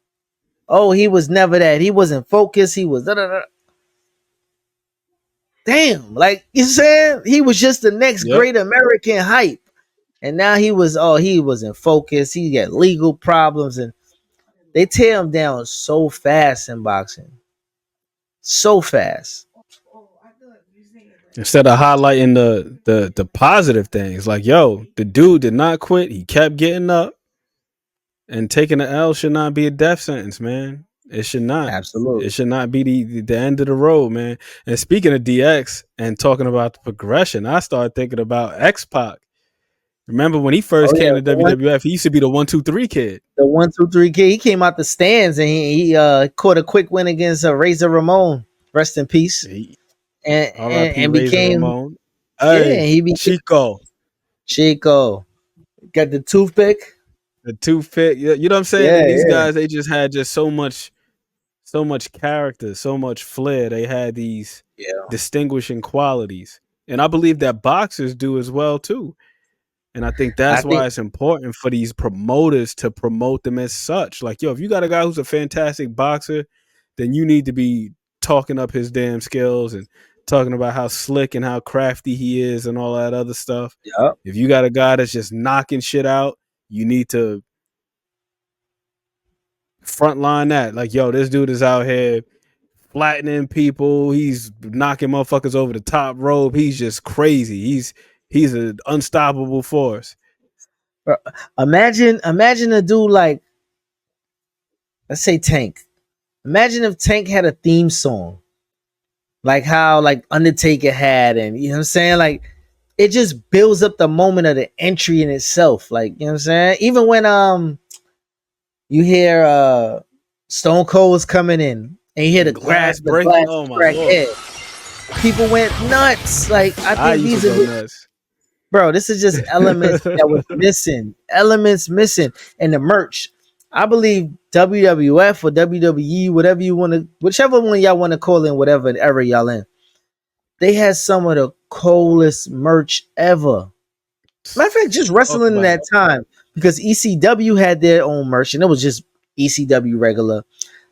Oh, he was never that. He wasn't focused. He was damn, like you saying, he was just the next Yep. great American hype. And now he wasn't focused. He got legal problems, and they tear him down so fast in boxing. So fast. Instead of highlighting the positive things, like, yo, the dude did not quit. He kept getting up, and taking the L should not be a death sentence, man. It should not. Absolutely. It should not be the end of the road, man. And speaking of DX and talking about the progression, I started thinking about X Pac. Remember when he Oh first yeah, came to WWF? He used to be the 1-2-3 kid. the 1-2-3 kid. He came out the stands and he caught a quick win against Razor Ramon. Rest in peace. He, And and, R.I.P. and Razor became Ramon. yeah. Hey, He became Chico, Chico. Got the toothpick. the toothpick. You know what I'm saying? Yeah, And these yeah, guys, they just had just so much character, so much flair. They had these yeah. distinguishing qualities. And I believe that boxers do as well too. And I think I that's think why it's important for these promoters to promote them as such. Like, yo, if you got a guy who's a fantastic boxer, then you need to be talking up his damn skills and talking about how slick and how crafty he is and all that other stuff. yeah. If you got a guy that's just knocking shit out, you need to frontline that. Like, yo, this dude is out here flattening people. He's knocking motherfuckers over the top rope. He's just crazy. He's an unstoppable force. Bro, imagine a dude like, let's say, Tank. Imagine if Tank had a theme song, like how like Undertaker had, and you know what I'm saying? Like it just builds up the moment of the entry in itself. Like, you know what I'm saying? Even when you hear Stone Cold's coming in and you hear the Breaking. glass Oh my crack lord. head, people went nuts. Like I I think used these to are go nuts. bro, this is just elements that was missing. Elements missing. And the merch. I believe WWF or WWE, whatever you want to, whichever one y'all want to call in, whatever era y'all in, they had some of the coolest merch ever. Matter of fact, just Talk wrestling in about that it. time, because ECW had their own merch and it was just ECW regular.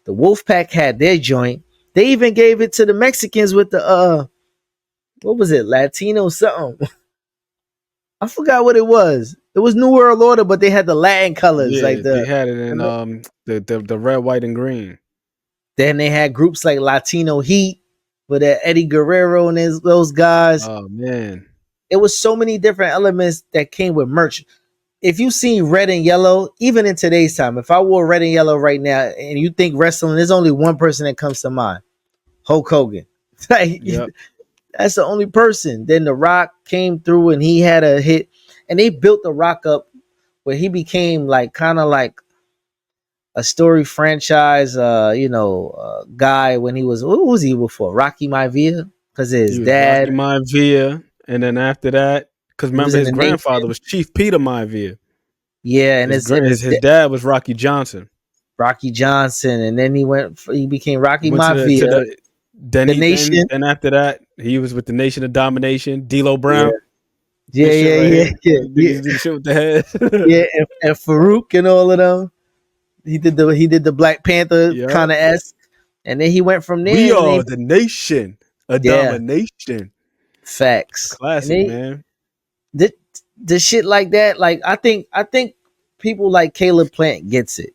The Wolfpack had their joint. They even gave it to the Mexicans with the what was it, Latino something? I forgot what it was. It was New World Order, but they had the Latin colors, Yeah, like they had it in the red, white, and green. then they had groups like Latino Heat with Eddie Guerrero and those guys. Oh man. It was so many different elements that came with merch. If you seen red and yellow, even in today's time, if I wore red and yellow right now and you think wrestling, there's only one person that comes to mind: Hulk Hogan. Like Yep. that's the only person. Then The Rock came through and he had a hit. and they built the Rock up where he became like kind of like a story franchise, guy when he was what was he before Rocky Maivia because his He was Rocky dad Maivia, and then after that, because he was remember in his the grandfather Nation, was Chief Peter Maivia. yeah, and His dad was Rocky Johnson. Rocky Johnson, and then he became Rocky Went to Maivia, the then the he Nation, then after that he was with the Nation of Domination, D'Lo yeah, Brown. yeah, This shit yeah, right yeah, here. yeah, yeah, Niggas do the shit with the head. yeah, and Farouk and all of them. He did the Black Panther Yeah. kind of esque, and then he went from We there, and are they the nation. A yeah, domination. It's facts, and classic, they man. the shit like that. Like I think people like Caleb Plant gets it.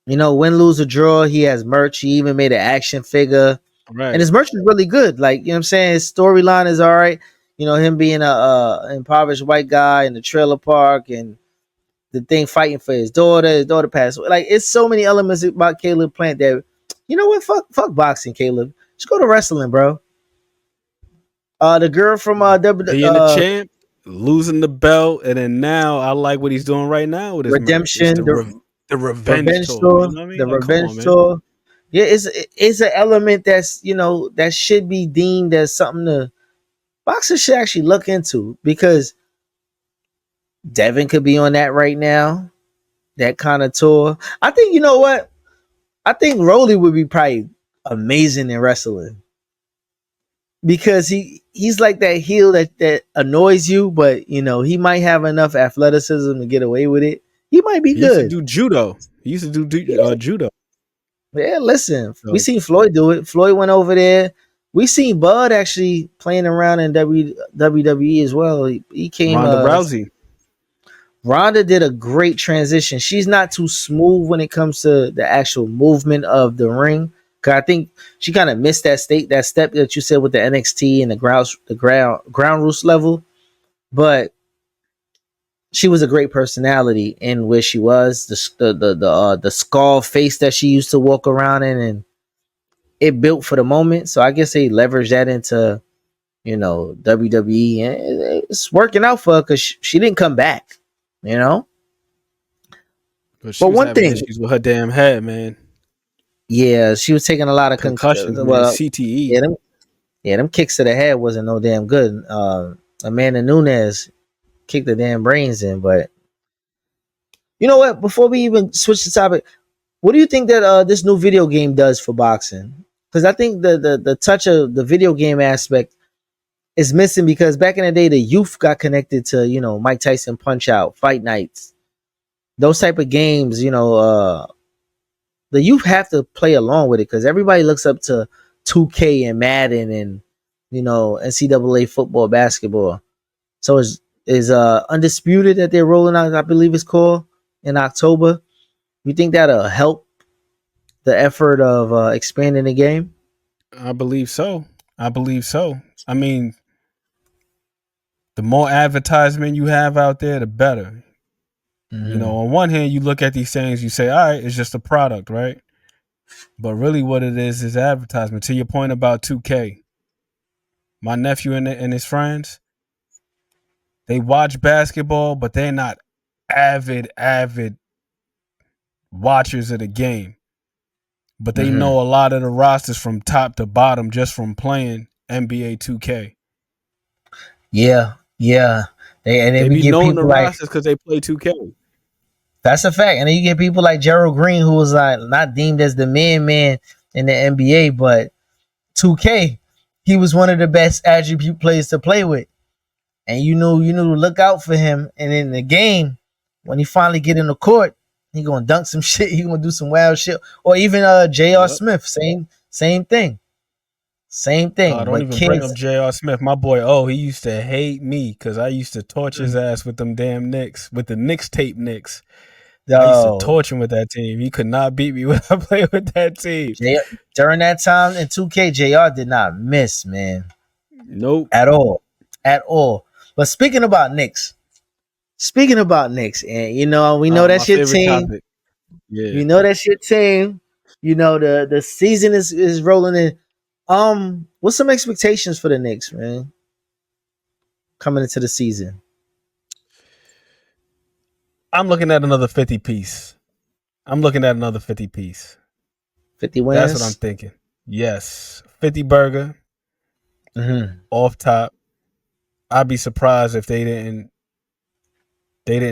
Win, lose, or draw, he has merch. He even made an action figure, and Right. his merch is really good. Like what I'm saying, his storyline is all right. Him being a impoverished white guy in the trailer park, and the thing fighting for his daughter. His daughter passed away. Like it's so many elements about Caleb Plant that you know what? Fuck boxing, Caleb. Just go to wrestling, bro. The girl from Being a champ, losing the belt, and then now I like what he's doing right now with his merch. It's Redemption, the revenge Revenge tour. You Tour, know what I mean? the Like, come on, Revenge man. Tour. Yeah, it's an element that's that should be deemed as something to boxers should actually look into because Devin could be on that right now. That kind of tour. I think you know what? I think Rolly would be probably amazing in wrestling because he's like that heel that annoys you, but he might have enough athleticism to get away with it. He might be He used to good. do judo. He used to do judo. Yeah, listen, we So seen Floyd do it. Floyd went over there. We seen Bud actually playing around in WWE as well. He came. Ronda Rousey. Ronda did a great transition. She's not too smooth when it comes to the actual movement of the ring. Cause I think she kind of missed that step that you said with the NXT and the ground rules level. But she was a great personality in where she was. The skull face that she used to walk around in, and it built for the moment. So I guess they leveraged that into WWE, and it's working out for her because she didn't come back. You know. But she But was one having thing, issues with her damn head, man. yeah, she was taking a lot of Concussions, man. well, CTE. yeah, them kicks to the head wasn't no damn good. Amanda Nunes kicked the damn brains in. But you know what? Before we even switch the topic, what do you think that this new video game does for boxing? Because I think the touch of the video game aspect is missing because back in the day, the youth got connected to Mike Tyson Punch Out, Fight Nights, those type of games. The youth have to play along with it because everybody looks up to 2K and Madden and NCAA football, basketball. So is undisputed that they're rolling out, I believe it's called, in October. You think that'll help the effort of expanding the game? I believe so. I believe so. I mean, the more advertisement you have out there, the better. Mm-hmm. On one hand, you look at these things, you say, all right, it's just a product, right? But really what it is advertisement. To your point about 2K, my nephew and his friends, they watch basketball, but they're not avid watchers of the game. But they Mm-hmm. know a lot of the rosters from top to bottom just from playing NBA 2K. Yeah, yeah. And then They we be get knowing the people like rosters because they play 2K. that's a fact. And then you get people like Gerald Green, who was like not deemed as the man in the NBA, but 2K, he was one of the best attribute players to play with. And you knew to look out for him. And in the game, when he finally get in the court, he gonna dunk some shit. He gonna do some wild shit. Or even J.R. Yep. Smith, same thing, same Oh, thing. don't But even bring up kids, J.R. Smith. My boy, he used to hate me because I used to torch his ass with them damn Knicks, with the Knicks tape Knicks. I used to yo, torch him with that team. He could not beat me when I played with that team. J- during that time in 2K, J.R. did not miss, man, Nope. at all, at all. But speaking about Knicks, and we know My that's your favorite team. topic. Yeah. You know that's your team. The season is rolling in. What's some expectations for the Knicks, man, coming into the season? I'm looking at another 50 piece. 50 That's what I'm wins. thinking. Yes. 50 burger Mm-hmm. off top. I'd be surprised if they didn't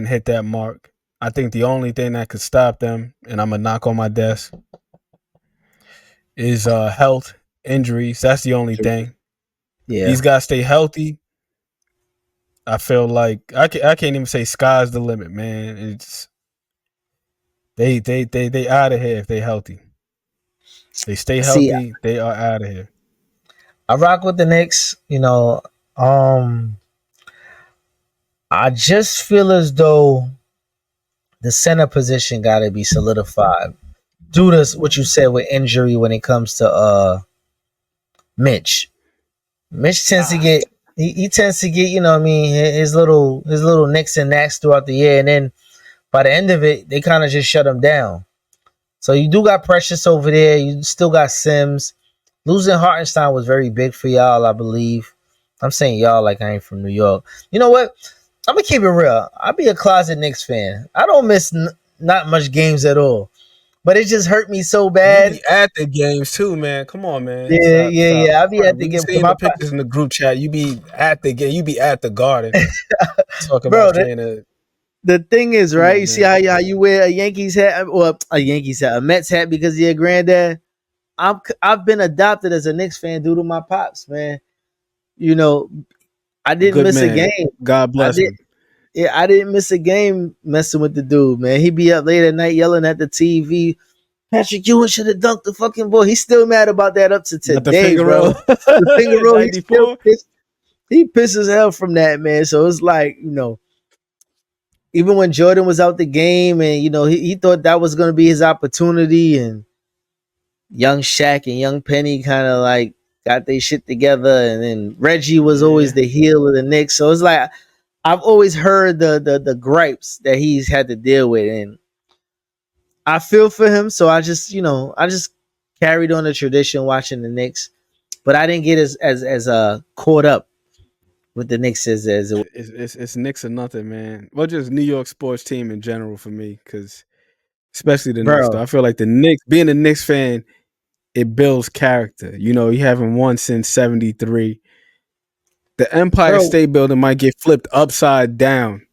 hit that mark. I think the only thing that could stop them, and I'm gonna knock on my desk, is health, injuries. That's the only thing. Yeah. These guys stay healthy. I feel like I can't even say sky's the limit, man. It's they out of here if they healthy. They stay See, healthy, they are out of here. I rock with the Knicks. Um, I just feel as though the center position got to be solidified due to what you said with injury when it comes to Mitch. Mitch tends to get he tends to get, what I mean, his little nicks and knacks throughout the year, and then by the end of it, they kind of just shut him down. So you do got Precious over there. You still got Sims. Losing Hartenstein was very big for y'all, I believe. I'm saying y'all like I ain't from New York. You know what? I'm gonna keep it real. I be a closet Knicks fan. I don't miss not much games at all, but it just hurt me so You bad. be at the games too, man. Come on, man. Yeah, Stop, yeah, stop. yeah. I be at the We game because seen the pictures in the group chat. You be at the game. You be at the Garden. Talk about bro. staying a. The thing is, Come right? on, You see man. how you wear a Yankees hat or a Yankees hat, a Mets hat because of your granddad. I've been adopted as a Knicks fan due to my pops, man. You know, I didn't Good miss a man. game. God I bless did. him. Yeah, I didn't miss a game messing with the dude, man. He be up late at night yelling at the TV. Patrick Ewing should have dunked the fucking ball. He's still mad about that up to Not the today, bro. Figaro. The Figaro, he still 94. pissed. He pisses hell from that, man. So it's like, even when Jordan was out the game and he thought that was gonna be his opportunity, and young Shaq and young Penny kind of like got their shit together, and then Reggie was always Yeah. the heel of the Knicks. So it's like I've always heard the gripes that he's had to deal with, and I feel for him. So I just carried on the tradition watching the Knicks, but I didn't get as caught up with the Knicks as it was. It's Knicks or nothing, man. Well, just New York sports team in general for me, because especially the Knicks. Though Bro, I feel like the Knicks, being a Knicks fan, it builds character. You haven't won since '73. The Empire bro, State Building might get flipped upside down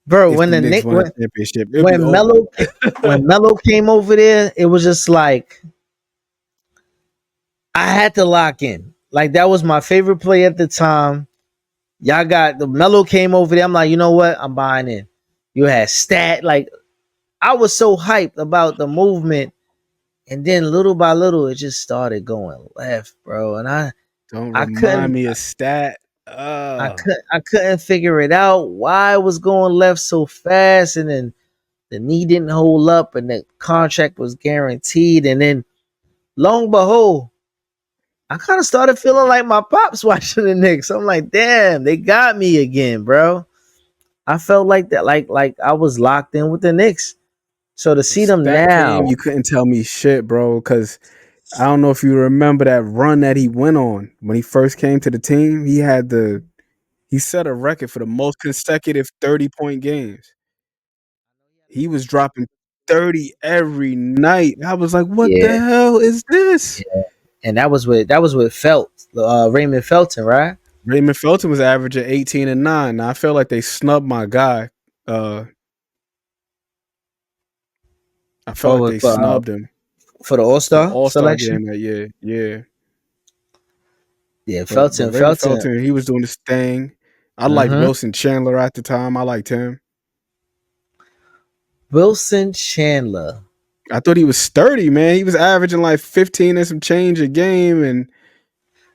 bro. if When the the Knicks Knicks won a championship. It'll be when over. Melo came over there, it was just like I had to lock in. Like that was my favorite play at the time. Y'all got the Melo came over there. I'm like, you know what? I'm buying in. You had stat. Like I was so hyped about the movement, and then little by little, it just started going left, bro. And Don't I remind couldn't me of stat. I couldn't figure it out why it was going left so fast, and then the knee didn't hold up, and the contract was guaranteed, and then long behold, I kind of started feeling like my pops watching the Knicks. I'm like, damn, they got me again, bro. I felt like that, like I was locked in with the Knicks. So to When see them stat came, now, you couldn't tell me shit, bro, because I don't know if you remember that run that he went on when he first came to the team. He set a record for the most consecutive 30-point games. He was dropping 30 every night. I was like, what yeah, the hell is this? yeah, and that was with Felt, Raymond Felton, right? Raymond Felton was averaging 18 and 9. Now, I feel like they snubbed my guy. Uh, I felt like Oh, they snubbed him for the All for the Star All-Star selection. game that year. Yeah. Yeah, But Felton, Raymond Felton. Felton, he was doing his thing. I liked Mm-hmm. Wilson Chandler at the time. I liked him. Wilson Chandler. I thought he was sturdy, man. He was averaging like 15 and some change a game, and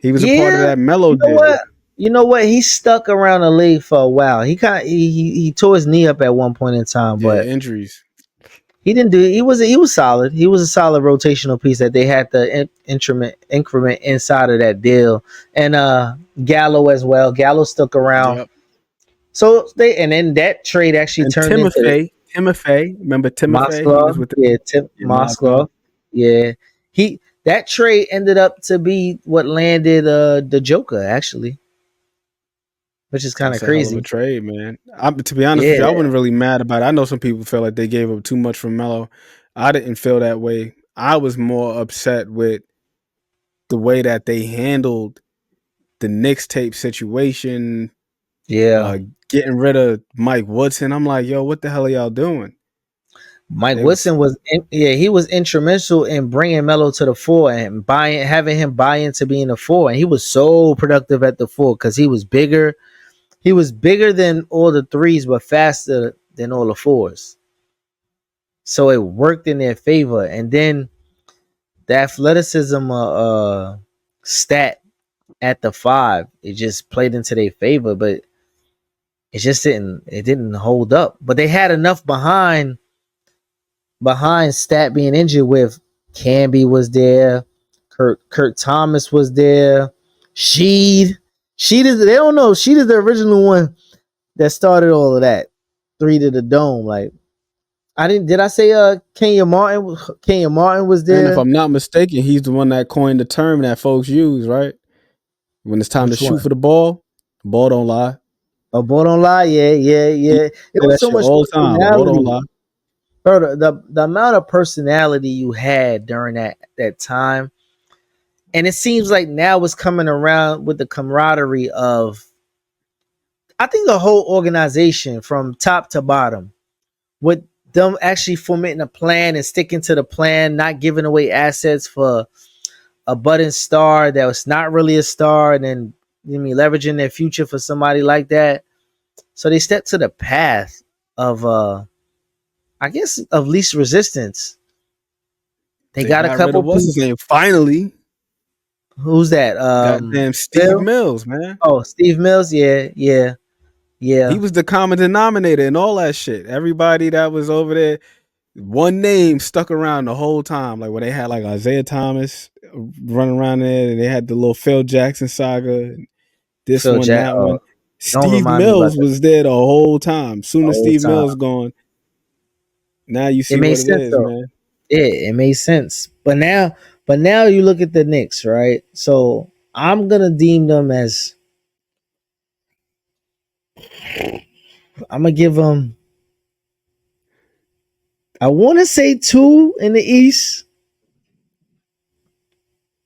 he was a part of Yeah, that Mellow you know deal. what? You know what? He stuck around the league for a while. He tore his knee up at one point in time, Yeah, but injuries. he didn't do. He was solid. He was a solid rotational piece that they had to increment inside of that deal. And Gallo as well. Gallo stuck around. Yep. So and then that trade actually And turned into Timofey. Remember Timofey? He was Moskva. with the Yeah, Tim Moscow. Moskva. Yeah. That trade ended up to be what landed the Joker, actually. which is kind That's of a hell of a crazy. trade, man. To be honest with Yeah, you, I wasn't really mad about it. I know some people feel like they gave up too much for Melo. I didn't feel that way. I was more upset with the way that they handled the Knicks tape situation, yeah. uh, getting rid of Mike Woodson. I'm like, yo, what the hell are y'all doing? Mike They was Woodson he was instrumental in bringing Melo to the fore and having him buy into being the four, and he was so productive at the four because he was bigger. He was bigger than all the threes, but faster than all the fours. So it worked in their favor, and then the athleticism stat at the five, it just played into their favor, but it didn't hold up. But they had enough behind Stat being injured with Camby was there, Kurt Thomas was there, Sheed. Sheed is they don't know. Sheed is the original one that started all of that. Three to the dome. Like I didn't did I say Kenya Martin was and if there? I'm not mistaken, he's the one that coined the term that folks use, right? When it's time to Which shoot one? for the ball don't lie. A boy don't lie, yeah, yeah, He yeah. It say was that so shit much all the time. Ball don't personality. lie. Bro, the amount of personality you had during that time. And it seems like now it's coming around with the camaraderie of I think the whole organization from top to bottom, with them actually fomenting a plan and sticking to the plan, not giving away assets for a budding star that was not really a star, and then leveraging their future for somebody like that. So they stepped to the path of I guess of least resistance. They They got a got rid couple of what's his people. name. Finally, Who's that? goddamn Steve Phil? Mills, man. Oh, Steve Mills. Yeah, yeah, He yeah. was the common denominator and all that shit. Everybody that was over there, one name stuck around the whole time. Like when they had like Isaiah Thomas running around there, and they had the little Phil Jackson saga, this Phil one, Jack. that Oh, one. don't Steve remind me about Mills that was there the whole time. Soon the as whole Steve time. Mills gone, now you It see made what it sense is, though. man. Yeah, it made sense. But now you look at the Knicks, right? So I'm gonna deem them as I'm gonna give them. I want to say two in the East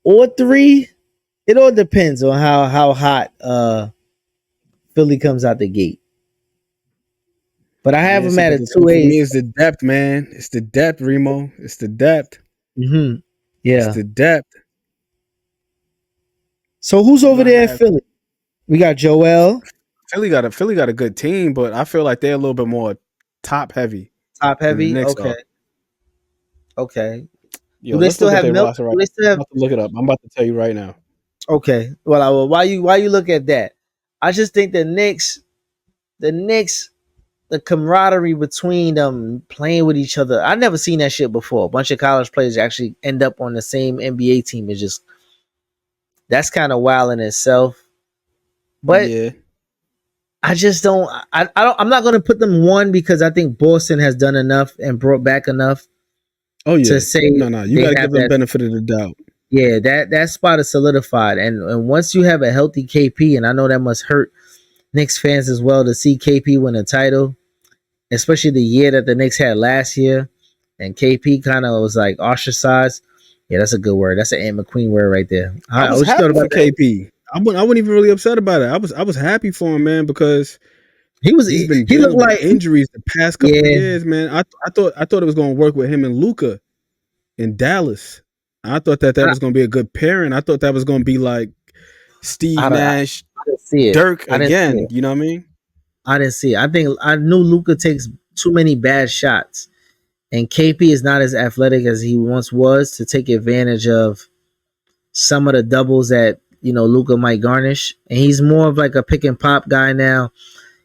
or three. It all depends on how hot Philly comes out the gate. But I have Yeah, them see, at but a the thing two for A. me is the depth, man. It's the depth, Remo. It's the depth. Mm-hmm. It's Yeah. the depth. So who's You're over gonna there at have Philly? We got Joel, Philly got a good team, but I feel like they're a little bit more top heavy top than the heavy. Knicks Okay, are. okay. Do Yo, they let's still look at have their milk? roster right Do they still now. I'm have? about to look it up. I'm about to tell you right now. Okay. Well, why you look at that? I just think the Knicks, the camaraderie between them playing with each other. I never seen that shit before. A bunch of college players actually end up on the same NBA team. Is just that's kind of wild in itself. But Yeah. I just don't. I don't. I'm not going to put them one because I think Boston has done enough and brought back enough Oh to yeah. say No. You they got to give have them that. benefit of the doubt. Yeah, that spot is solidified, and once you have a healthy KP, and I know that must hurt Knicks fans as well to see KP win a title, especially the year that the Knicks had last year, and KP kind of was like ostracized. Yeah, that's a good word. That's an Ant McQueen word right there. I was What you thought happy for about that? KP. I wasn't even really upset about it. I was happy for him, man, because he's been He looked dealing with like injuries the past couple of yeah. years, man. I thought it was going to work with him and Luca in Dallas. I thought that I, was going to be a good pairing. I thought that was going to be like Steve I Nash, didn't see it. Dirk I didn't see again. it. You know what I mean? I didn't see it. I think I knew Luca takes too many bad shots, and KP is not as athletic as he once was to take advantage of some of the doubles that Luca might garnish, and he's more of like a pick and pop guy now.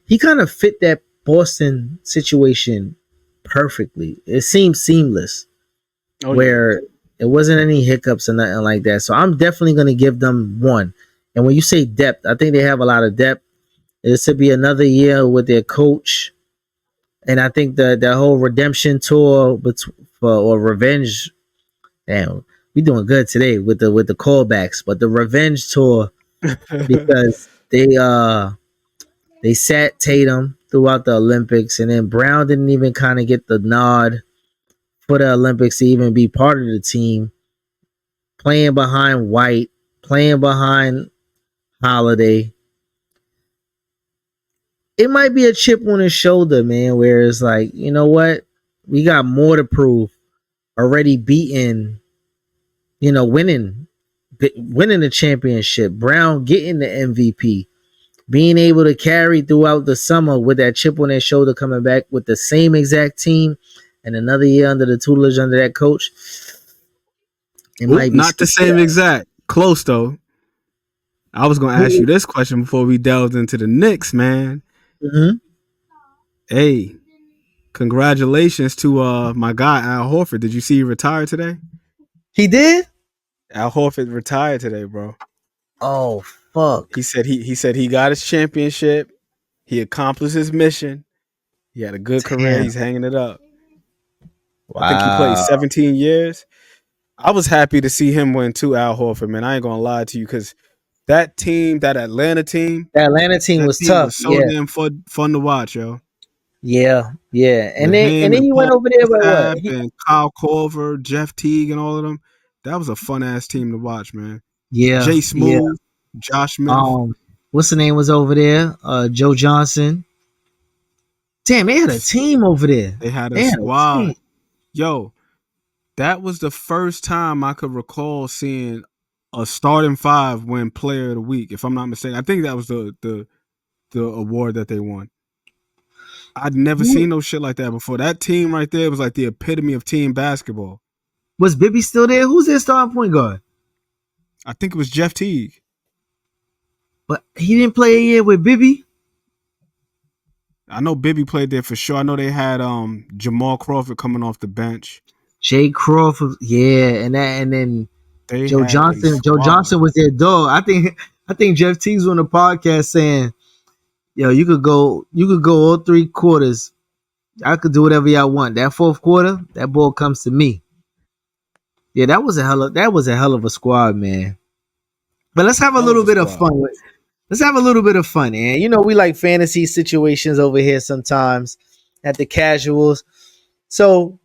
He kind of fit that Boston situation perfectly. It seemed seamless, Oh yeah. where it wasn't any hiccups or nothing like that. So I'm definitely going to give them one. And when you say depth, I think they have a lot of depth. This should be another year with their coach, and I think the whole redemption tour, or revenge. Damn, we doing good today with the callbacks, but the revenge tour because They sat Tatum throughout the Olympics, and then Brown didn't even kind of get the nod for the Olympics to even be part of the team, playing behind White, playing behind Holiday. It might be a chip on his shoulder, man, where it's like, you know what? We got more to prove. Already beaten, winning the championship. Brown getting the MVP. Being able to carry throughout the summer with that chip on their shoulder, coming back with the same exact team and another year under the tutelage under that coach. It Oop, might be not the same exact. Close though. I was gonna ask you this question before we delved into the Knicks, man. Mm-hmm. Hey, congratulations to my guy Al Horford. Did you see he retired today? He did? Al Horford retired today, bro. Oh fuck. He said he got his championship. He accomplished his mission. He had a good career. Damn. He's hanging it up. I think he played Wow. 17 years. I was happy to see him win too, Al Horford, man. I ain't gonna lie to you, because that team, that Atlanta team, That Atlanta team that was team tough. was so Yeah. damn fun to watch, yo. Yeah. Yeah. And With then and him then and he went Paul over there by what? Millsap and Kyle Korver, Jeff Teague, and all of them. That was a fun ass team to watch, man. Yeah. Jay Yeah. Smooth, Josh Smith. What's the name was over there? Joe Johnson. Damn, they had a team over there. They had a They had a team. squad. Yo, that was the first time I could recall seeing a starting five win Player of the Week, if I'm not mistaken. I think that was the award that they won. I'd never seen no shit like that before. That team right there was like the epitome of team basketball. Was Bibby still there? Who's their starting point guard? I think it was Jeff Teague. But he didn't play a year with Bibby. I know Bibby played there for sure. I know they had Jamal Crawford coming off the bench. Jay Crawford, yeah, and then They Joe had a Johnson. Joe squad. Johnson was their dog. I think Jeff Teague's on the podcast saying, "Yo, you could go all 3 quarters. I could do whatever y'all want. That fourth quarter, that ball comes to me." Yeah, that was a hell of a squad, man. But let's have a Hell of little a bit of squad. fun. Let's have a little bit of fun, and we like fantasy situations over here sometimes at the casuals. So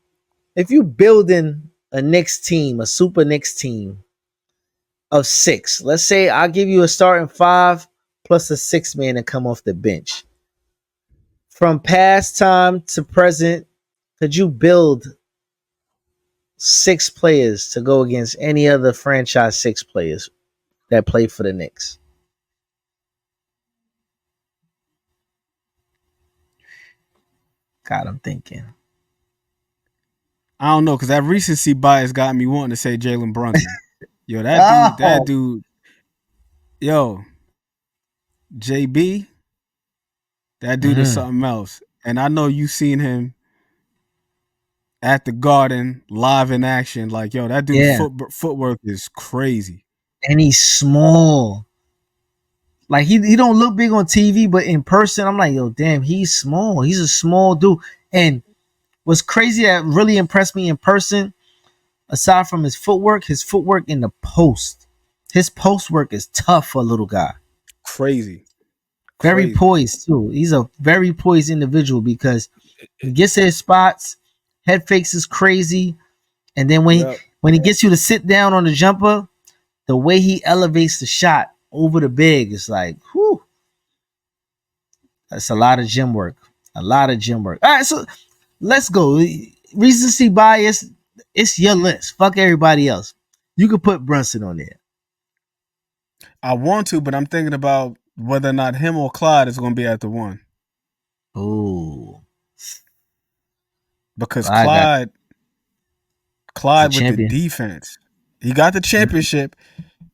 if you building a Knicks team, a super Knicks team of 6, let's say I'll give you a starting 5 plus a 6 man to come off the bench. From past time to present, could you build 6 players to go against any other franchise 6 players that play for the Knicks? God, I'm thinking. I don't know, because that recency bias got me wanting to say Jalen Brunson. Yo, that dude, yo, JB, that dude is something else. And I know you seen him at the Garden live in action. Like, yo, that dude's Yeah, footwork is crazy. and he's small. Like he don't look big on TV, but in person, I'm like, yo, damn, he's small. He's a small dude. And what's crazy that really impressed me in person, aside from his footwork in the post. His post work is tough for a little guy. Crazy. Very Crazy. poised too. He's a very poised individual because he gets to his spots, head fakes is crazy, and then when he gets you to sit down on the jumper, the way he elevates the shot over the big is like, whew. That's a lot of gym work. A lot of gym work. All right, so let's go. Recency bias, it's your list. Fuck everybody else. You could put Brunson on there. I want to, but I'm thinking about whether or not him or Clyde is going to be at the 1. Oh, Because I got Clyde with the champion. defense. He got the championship,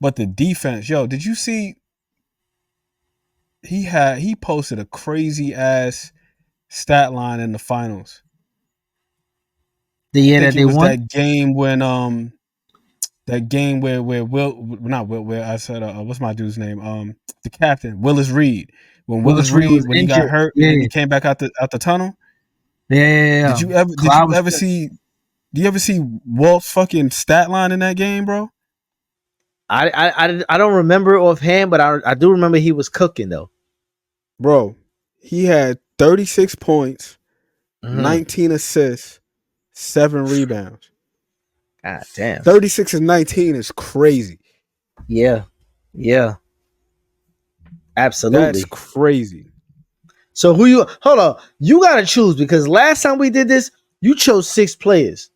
but the defense. Yo, did you see he posted a crazy ass stat line in the finals. The year that they won? That game when that game where Will, not Will, where I said what's my dude's name? The captain, Willis Reed. When Willis Reed was Reed, when he injured. got hurt Yeah. and then he came back out the tunnel. Yeah. Did you ever see Walt's fucking stat line in that game, bro? I don't remember offhand, but I do remember he was cooking though. Bro, He had 36 points, Mm-hmm. 19 assists, 7 rebounds. God damn. 36 and 19 is crazy. Yeah. Yeah. That's Absolutely. crazy. So who you hold on? You gotta choose because last time we did this, you chose 6 players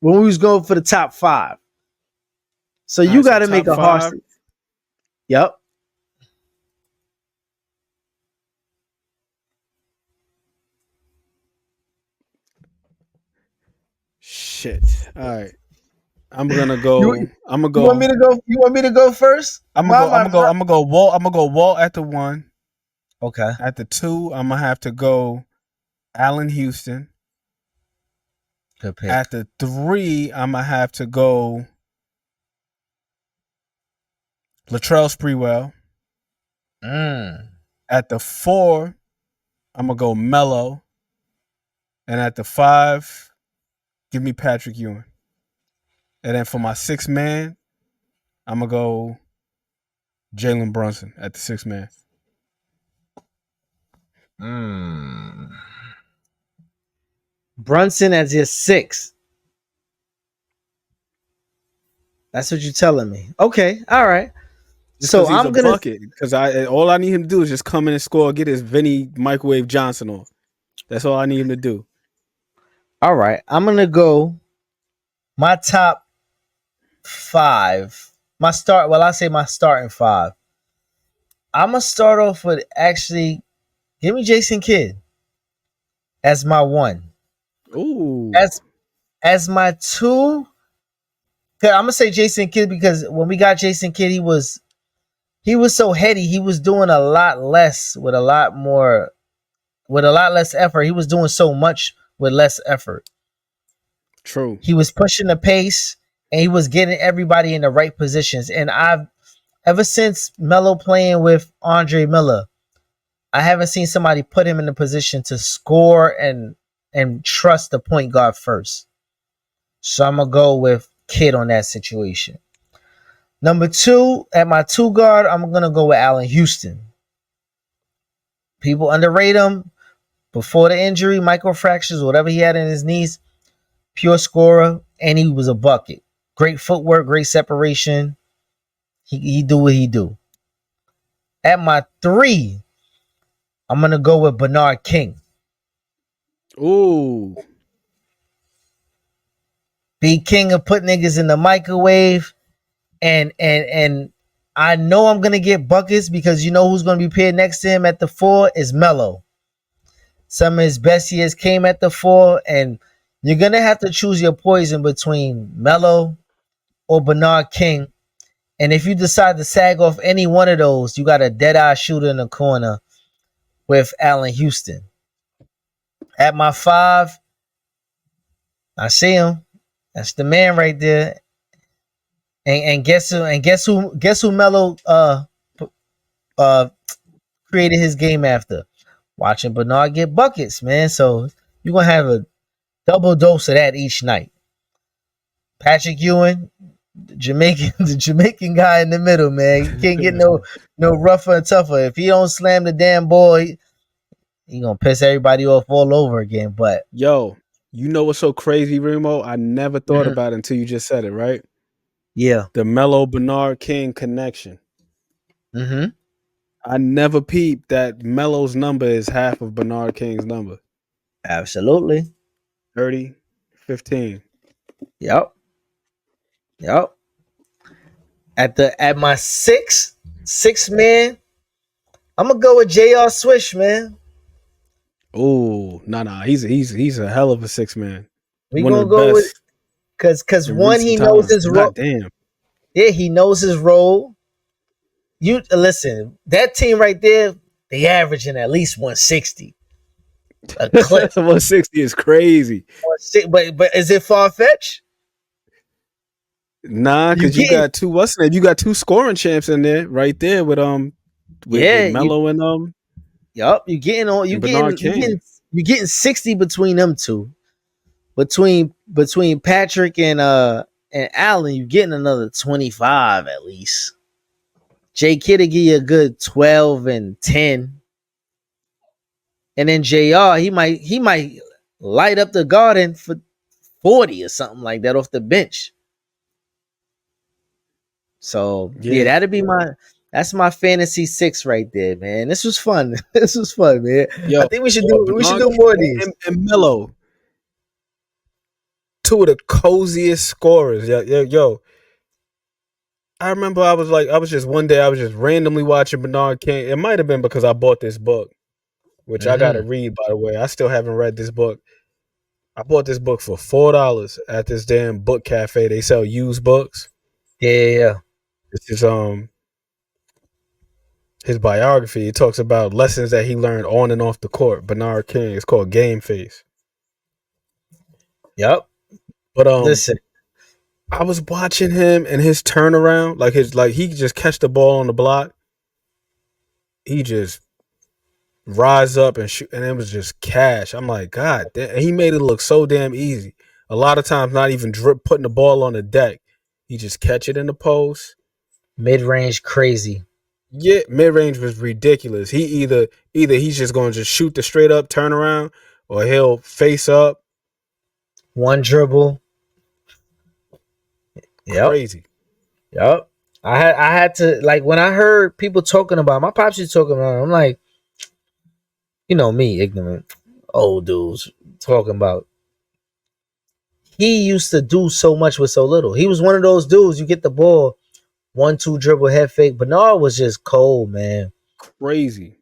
when we was going for the top 5. So All you right, so gotta make top a hard. 5. Yep. Shit. All right. I'm gonna You go. I'm gonna you want me go. to go? You want me to go first? I'm gonna go. I'm gonna go. I'm gonna go. Walt. I'm gonna go. Walt at the 1. Okay. At the 2, I'm gonna have to go. Allen Houston. Good pick. At the 3, I'm gonna have to go. Latrell Sprewell. At the 4, I'm gonna go Melo. And at the 5, give me Patrick Ewing. And then for my 6th man, I'm gonna go Jalen Brunson at the 6th man. Brunson as your 6. That's what you're telling me. Okay. All right. Just So because he's a I'm gonna. bucket. Because all I need him to do is just come in and score, get his Vinny Microwave Johnson on. That's all I need him to do. All right. I'm gonna go. My top 5. My start. Well, I say my starting 5. I'm gonna start off with actually give me Jason Kidd as my 1. Ooh. As my 2. I'm gonna say Jason Kidd because when we got Jason Kidd, he was so heady. He was doing a lot less with a lot less effort. He was doing so much with less effort. True. He was pushing the pace and he was getting everybody in the right positions. And I've ever since Melo playing with Andre Miller, I haven't seen somebody put him in a position to score and trust the point guard first. So I'm gonna go with Kidd on that situation. Number 2, at my 2 guard, I'm gonna go with Allen Houston. People underrate him before the injury, microfractures, whatever he had in his knees. Pure scorer, and he was a bucket. Great footwork, great separation. He do what he do. At my 3, I'm gonna go with Bernard King. Ooh. Be king of put niggas in the microwave, and I know I'm gonna get buckets because you know who's gonna be paired next to him at the 4 is Melo. Some of his best years came at the 4, and you're gonna have to choose your poison between Melo or Bernard King. And if you decide to sag off any one of those, you got a dead eye shooter in the corner with Allen Houston. At my 5, I see him. That's the man right there. And guess who Melo created his game after? Watching Bernard get buckets, man. So you're gonna have a double dose of that each night. Patrick Ewing, the Jamaican guy in the middle, man. You can't get no rougher and tougher. If he don't slam the damn boy, he gonna piss everybody off all over again. But Yo, you know what's so crazy, Remo? I never thought about it until you just said it, right? yeah, The Melo Bernard King connection. mm-hmm. I never peeped that Melo's number is half of Bernard King's number. Absolutely. 30, 15. Yep. At my 6 man, I'm gonna go with J.R. Swish, man. Oh, nah. He's a hell of a 6 man. We One of gonna the go with best because in one, recent he knows times. his role. God damn. Yeah, he knows his role. You listen, that team right there, they averaging at least 160. A clip. 160 is crazy. But is it far fetched? Nah, You because you getting got two You got 2 scoring champs in there, right there with yeah, Melo and you getting on and Bernard King. you getting 60 between them two. Between Patrick and Allen, you getting another 25 at least. J Kidd will give you a good 12 and 10. And then JR, he might light up the Garden for 40 or something like that off the bench. So yeah, Yeah. that'd be that's my fantasy 6 right there, man. This was fun. This was fun, man. I Yo, think we should do Bernard more of these. and Melo, two of the coziest scorers. Yo. I remember I was just one day I was just randomly watching Bernard King. It might have been because I bought this book, which I gotta Mm-hmm. read, by the way. I still haven't read this book. I bought this book for $4 at this damn book cafe. They sell used books. Yeah. This is his biography. It talks about lessons that he learned on and off the court. Bernard King. It's called Game Face. Yep. But Listen, I was watching him and his turnaround, like he could just catch the ball on the block. He just rise up and shoot, and it was just cash. I'm like, God damn. And he made it look so damn easy. A lot of times, not even putting the ball on the deck. He just catch it in the post. mid-range crazy. Yeah, mid range was ridiculous. He either he's just going to just shoot the straight up turnaround, or he'll face up. One dribble. Yep. Crazy. Yep. I had to, like, when I heard people talking about, my pops was talking about it, I'm like, you know me, ignorant old dudes talking about. He used to do so much with so little. He was one of those dudes, you get the ball, 1-2 dribble, head fake. Bernard was just cold, man. Crazy.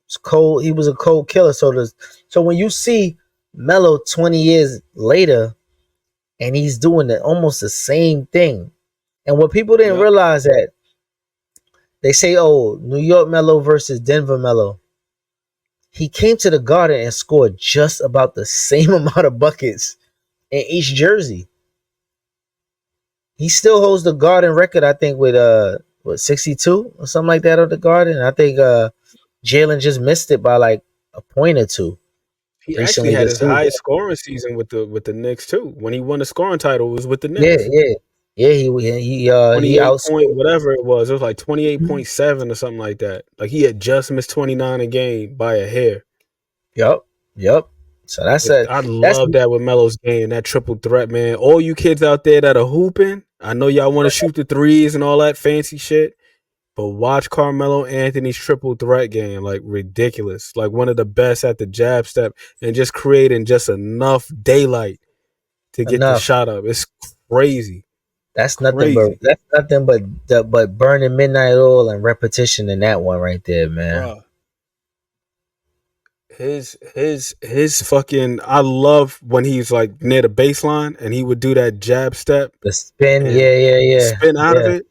It's cold. He was a cold killer. So when you see Melo 20 years later and he's doing almost the same thing, and what people didn't Yep. realize that they say, oh, New York Melo versus Denver Melo. He came to the Garden and scored just about the same amount of buckets in each jersey. He still holds the Garden record, I think, with 62 or something like that of the Garden. I think Jalen just missed it by like a point or two He actually recently had this his season. highest scoring season with the Knicks too. When he won the scoring title, it was with the Yeah, Knicks. yeah, yeah. He 28 point outscored. whatever it was. It was like 28.7 or something like that. Like he had just missed 29 a game by a hair. Yep. So I that's love that with Melo's game, that triple threat, man. All you kids out there that are hooping, I know y'all want to shoot the threes and all that fancy shit, but watch Carmelo Anthony's triple threat game, like ridiculous. Like one of the best at the jab step and just creating just enough daylight to get the enough. shot up. It's crazy. That's nothing Crazy. but burning midnight oil and repetition in that one right there, man. Bruh. His fucking I love when he's like near the baseline and he would do that jab step The spin, and spin out of yeah, it.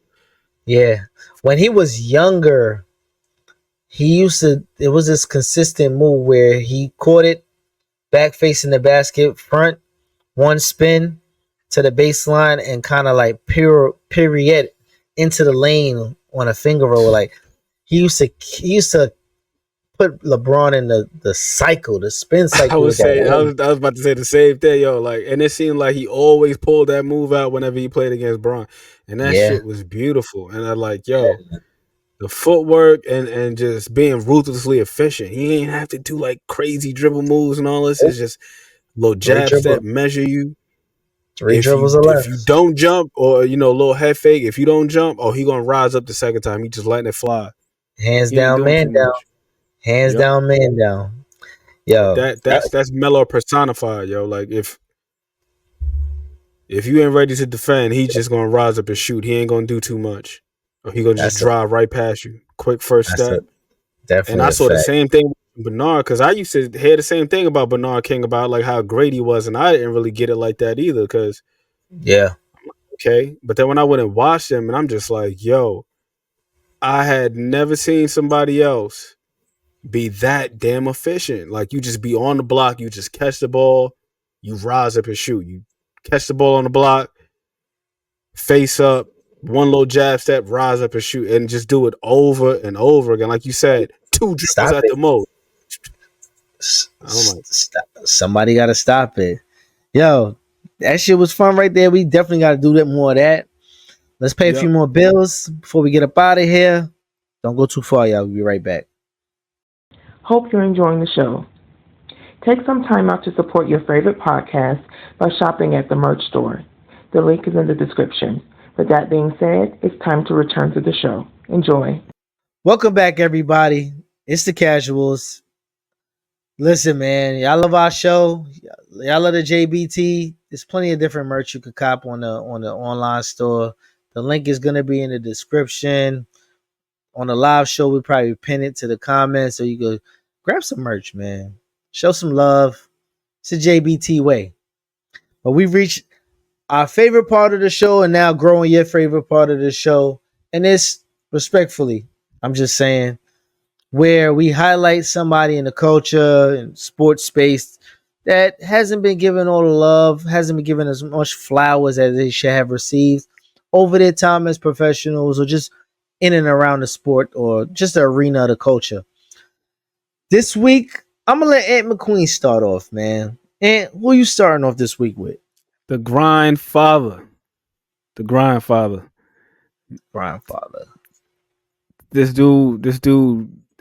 yeah. When he was younger, he used to. It was this consistent move where he caught it back facing the basket, front one spin to the baseline, and kind of like period into the lane on a finger roll. Like he used to put LeBron in the cycle, the spin I cycle with was that saying one. I was about to say the same thing, yo. Like, and it seemed like he always pulled that move out whenever he played against Braun, and that Yeah, shit was beautiful. And I like, yo, the footwork and just being ruthlessly efficient. He ain't have to do like crazy dribble moves and all this. It's just little three jab step, dribble, measure you. three dribbles or If you less, don't jump or little head fake, if you don't jump, oh he gonna rise up the second time. He just letting it fly. hands He ain't down, doing man too down, much. hands Yep. down, man down. Yo, That's Melo personified, yo. Like if you ain't ready to defend, he's just gonna rise up and shoot. He ain't gonna do too much. Or he gonna just that's a drive right past you. Quick first that's a step. And definitely I a saw the fact. same thing with Bernard, because I used to hear the same thing about Bernard King about like how great he was, and I didn't really get it like that either. Because Yeah, okay, but then when I went and watched him, and I'm just like, yo, I had never seen somebody else be that damn efficient. Like you just be on the block, you just catch the ball, you rise up and shoot. You catch the ball on the block, face up, one little jab step, rise up and shoot, and just do it over and over again. Like you said, two dribbles stop at it. the most. I'm like, Somebody got to stop it. Yo, that shit was fun right there. We definitely got to do that more of that. Let's pay a few yep. more bills before we get up out of here. Don't go too far, y'all. We'll be right back. Hope you're enjoying the show. Take some time out to support your favorite podcast by shopping at the merch store. The link is in the description. With that being said, it's time to return to the show. Enjoy. Welcome back, everybody. It's the Casuals. Listen, man, y'all love our show. Y'all love the JBT. There's plenty of different merch you could cop on the online store. The link is gonna be in the description. On the live show, we probably pin it to the comments so you go grab some merch, man. Show some love. It's the JBT way. But we've reached our favorite part of the show and now growing your favorite part of the show. And it's respectfully, I'm just saying, where we highlight somebody in the culture and sports space that hasn't been given all the love, hasn't been given as much flowers as they should have received over their time as professionals or just in and around the sport or just the arena of the culture. This week, I'm going to let Ant McQueen start off, man. Ant, who are you starting off this week with? The grind father. The grind father. Brian Father. This dude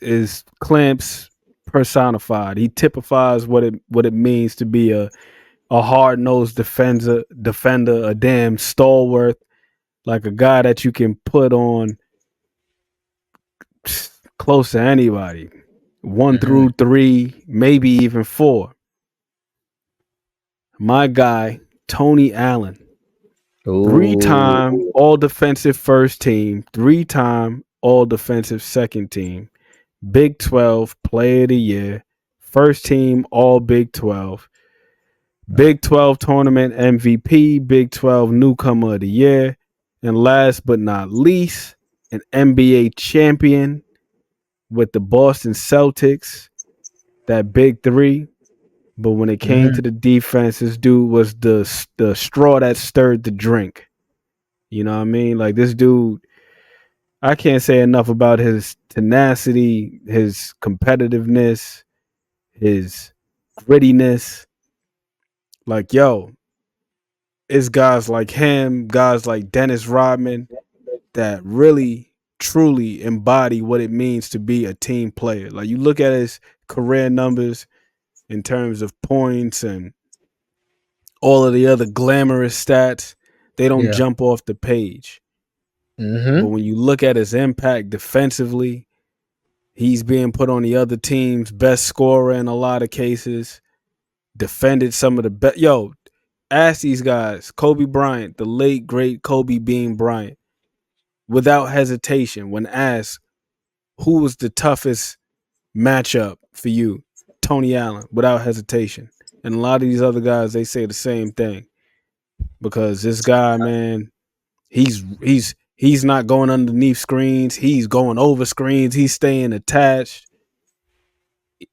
is Clamps personified. He typifies what it means to be a hard-nosed defender, a damn stalwart, like a guy that you can put on close to anybody. 1 through 3, maybe even 4. My guy, Tony Allen. 3-time all defensive first team, 3-time all defensive second team, Big 12 player of the year, first team all Big 12, Big 12 tournament MVP, Big 12 newcomer of the year, and last but not least, an NBA champion with the Boston Celtics, that Big 3. But when it came to the defense, this dude was the straw that stirred the drink. You know what I mean? Like, this dude, I can't say enough about his tenacity, his competitiveness, his grittiness. Like, yo, it's guys like him, guys like Dennis Rodman that really, truly embody what it means to be a team player. Like, you look at his career numbers in terms of points and all of the other glamorous stats, they don't jump off the page. But when you look at his impact defensively, he's being put on the other team's best scorer in a lot of cases, defended some of the best. Yo, ask these guys, Kobe Bryant, the late, great Kobe Bean Bryant, without hesitation, when asked who was the toughest matchup for you, Tony Allen, without hesitation. And a lot of these other guys, they say the same thing. Because this guy, man, he's not going underneath screens. He's going over screens. He's staying attached.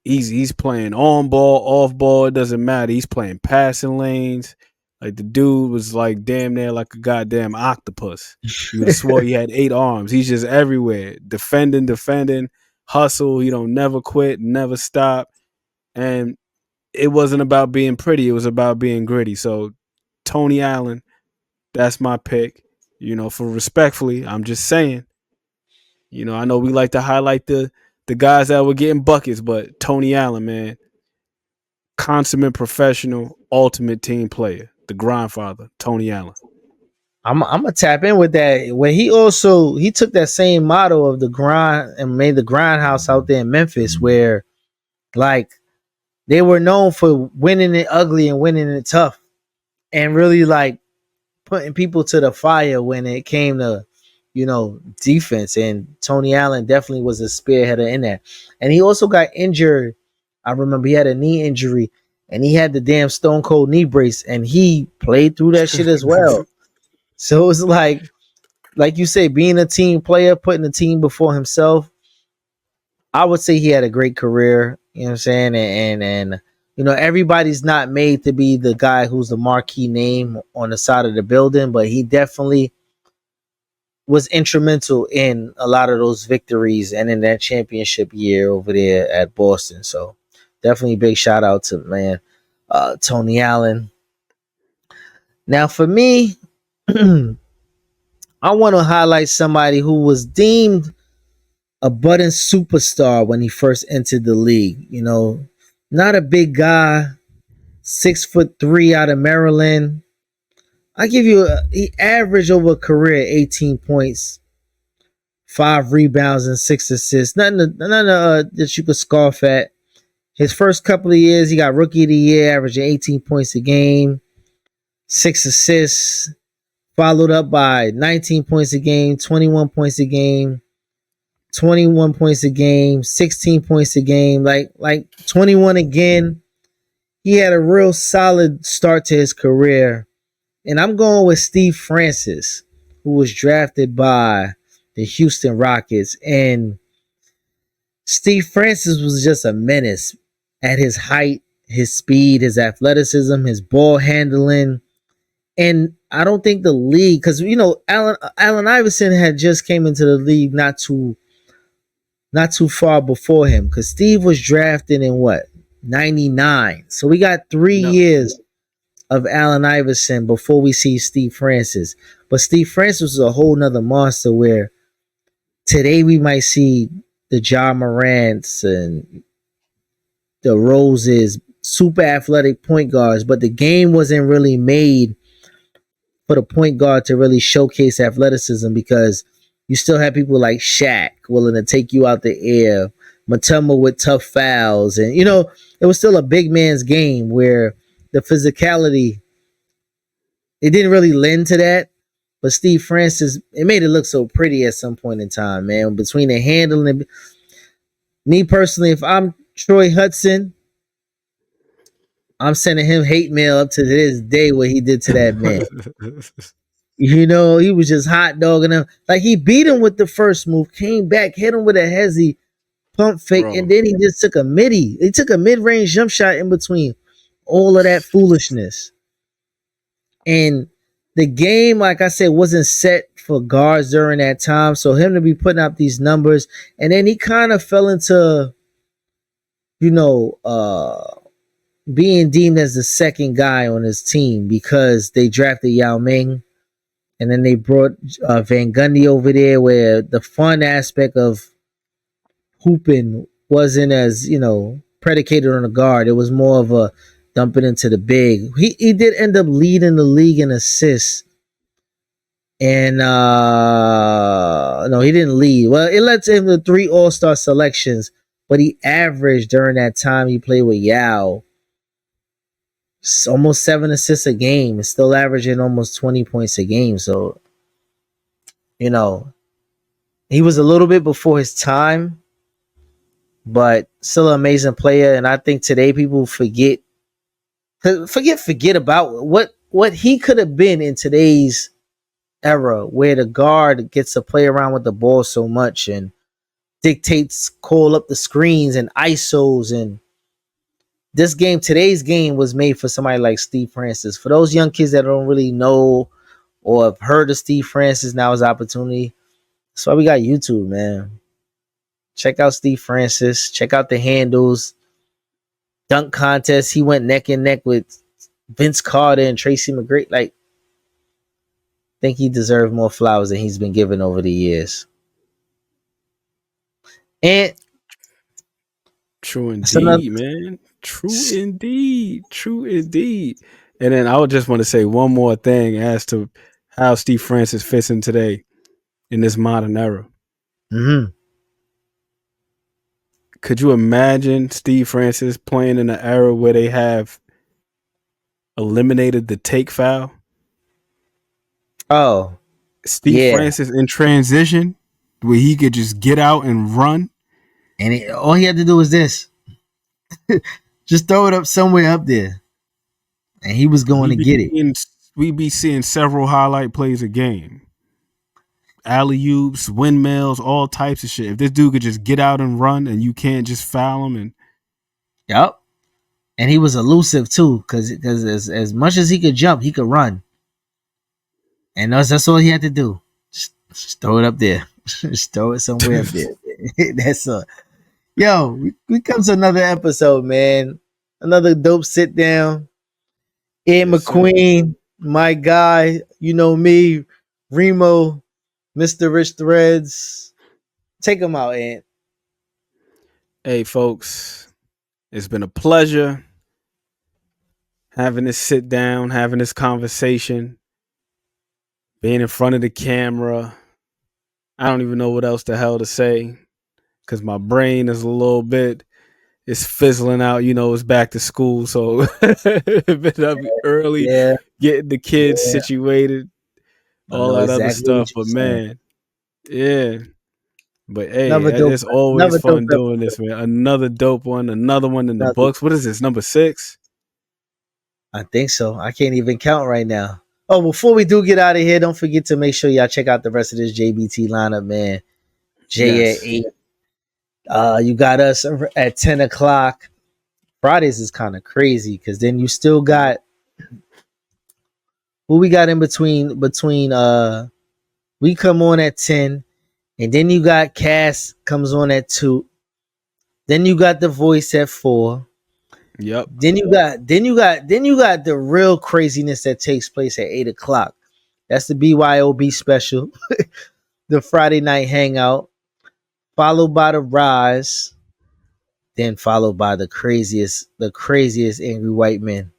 He's playing on ball, off ball. It doesn't matter. He's playing passing lanes. Like, the dude was like damn near like a goddamn octopus. You would have swore he had 8 arms. He's just everywhere. Defending, hustle. He don't never quit, never stop. And it wasn't about being pretty. It was about being gritty. So Tony Allen, that's my pick. You know, for respectfully, I'm just saying. You know, I know we like to highlight the guys that were getting buckets, but Tony Allen, man, consummate professional, ultimate team player, the grandfather, Tony Allen. I'm gonna tap in with that. When he took that same motto of the grind and made the grindhouse out there in Memphis, where like they were known for winning it ugly and winning it tough, and really like putting people to the fire when it came to, you know, defense. And Tony Allen definitely was a spearheader in that. And he also got injured. I remember he had a knee injury and he had the damn stone cold knee brace and he played through that shit as well. So it was like you say, being a team player, putting the team before himself. I would say he had a great career, you know what I'm saying? And you know, everybody's not made to be the guy who's the marquee name on the side of the building, but he definitely was instrumental in a lot of those victories and in that championship year over there at Boston. So definitely big shout out to Tony Allen. Now for me, I want to highlight somebody who was deemed a budding superstar when he first entered the league. You know, Not a big guy, 6'3" out of Maryland. I give you he averaged over a career 18 points, 5 rebounds, and 6 assists. Nothing that you could scoff at. His first couple of years, he got Rookie of the Year, averaging 18 points a game, 6 assists, followed up by 19 points a game, 21 points a game, 21 points a game, 16 points a game, like 21 again. He had a real solid start to his career. And I'm going with Steve Francis, who was drafted by the Houston Rockets. And Steve Francis was just a menace at his height, his speed, his athleticism, his ball handling. And I don't think the league, because Allen Iverson had just came into the league not too far before him, because Steve was drafted in what, 99. So we got 3 years of Allen Iverson before we see Steve Francis. But Steve Francis was a whole nother monster, where today we might see the Ja Morants and the Roses, super athletic point guards, but the game wasn't really made for the point guard to really showcase athleticism, because you still have people like Shaq willing to take you out the air, Matema with tough fouls, and it was still a big man's game where the physicality, it didn't really lend to that. But Steve Francis, it made it look so pretty at some point in time, man. Between the handling and me personally, if I'm Troy Hudson, I'm sending him hate mail up to this day what he did to that man. He was just hot dogging him. Like, he beat him with the first move, came back, hit him with a hezzy pump fake, Bro. and then he just took a midi. He took a mid-range jump shot in between all of that foolishness. And the game, like I said, wasn't set for guards during that time. So him to be putting up these numbers, and then he kind of fell into, being deemed as the second guy on his team, because they drafted Yao Ming, and then they brought Van Gundy over there, where the fun aspect of hooping wasn't as, predicated on a guard. It was more of a dumping into the big. He did end up leading the league in assists. And no, he didn't lead. Well, it led to him to 3 All-Star selections, but he averaged during that time he played with Yao almost 7 assists a game. It's still averaging almost 20 points a game. So, he was a little bit before his time, but still an amazing player. And I think today people forget about what he could have been in today's era, where the guard gets to play around with the ball so much and dictates, call up the screens and ISOs. And today's game was made for somebody like Steve Francis. For those young kids that don't really know or have heard of Steve Francis, now is opportunity. That's why we got YouTube, man. Check out Steve Francis. Check out the handles. Dunk contest. He went neck and neck with Vince Carter and Tracy McGrady. Like, I think he deserved more flowers than he's been given over the years. And True indeed, man. True indeed. True indeed. And then I would just want to say one more thing as to how Steve Francis fits in today in this modern era. Mm-hmm. Could you imagine Steve Francis playing in an era where they have eliminated the take foul? Oh, Steve Francis in transition, where he could just get out and run. And all he had to do was this. Just throw it up somewhere up there. And he was going to get it. We'd be seeing several highlight plays a game. Alley-oops, windmills, all types of shit. If this dude could just get out and run and you can't just foul him. And yep. And he was elusive too, because as much as he could jump, he could run. And that's all he had to do. Just throw it up there. Just throw it somewhere up there. That's all. Yo, we come to another episode, man. Another dope sit down. Ed McQueen, my guy. You know me, Remo, Mr. Rich Threads. Take him out, Ed. Hey, folks, It's been a pleasure having this sit down, having this conversation, being in front of the camera. I don't even know what else the hell to say because my brain is a little bit, it's fizzling out. You know, it's back to school. So been up early, Yeah, getting the kids yeah. situated, I all know that other exactly what stuff. you're But saying. man, yeah. But hey, Another dope, it's always another dope fun doing episode. this, man. Another dope one, another one in the Another, books. What is this, number 6? I think so. I can't even count right now. Oh, before we do get out of here, don't forget to make sure y'all check out the rest of this JBT lineup, man. J at Yes. 8. You got us at 10 o'clock. Fridays is kind of crazy because then you still got who we got in between we come on at 10, and then you got Cass comes on at 2. Then you got the voice at 4. Yep. Then you got the real craziness that takes place at 8 o'clock. That's the BYOB special, the Friday night hangout, followed by the Rise, then followed by the craziest angry white men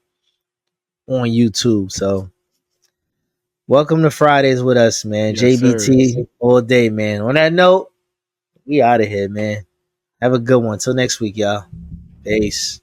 on YouTube. So welcome to Fridays with us, man. Yes, sir. JBT all day, man. On that note, we out of here, man. Have a good one. Till next week, y'all. Peace.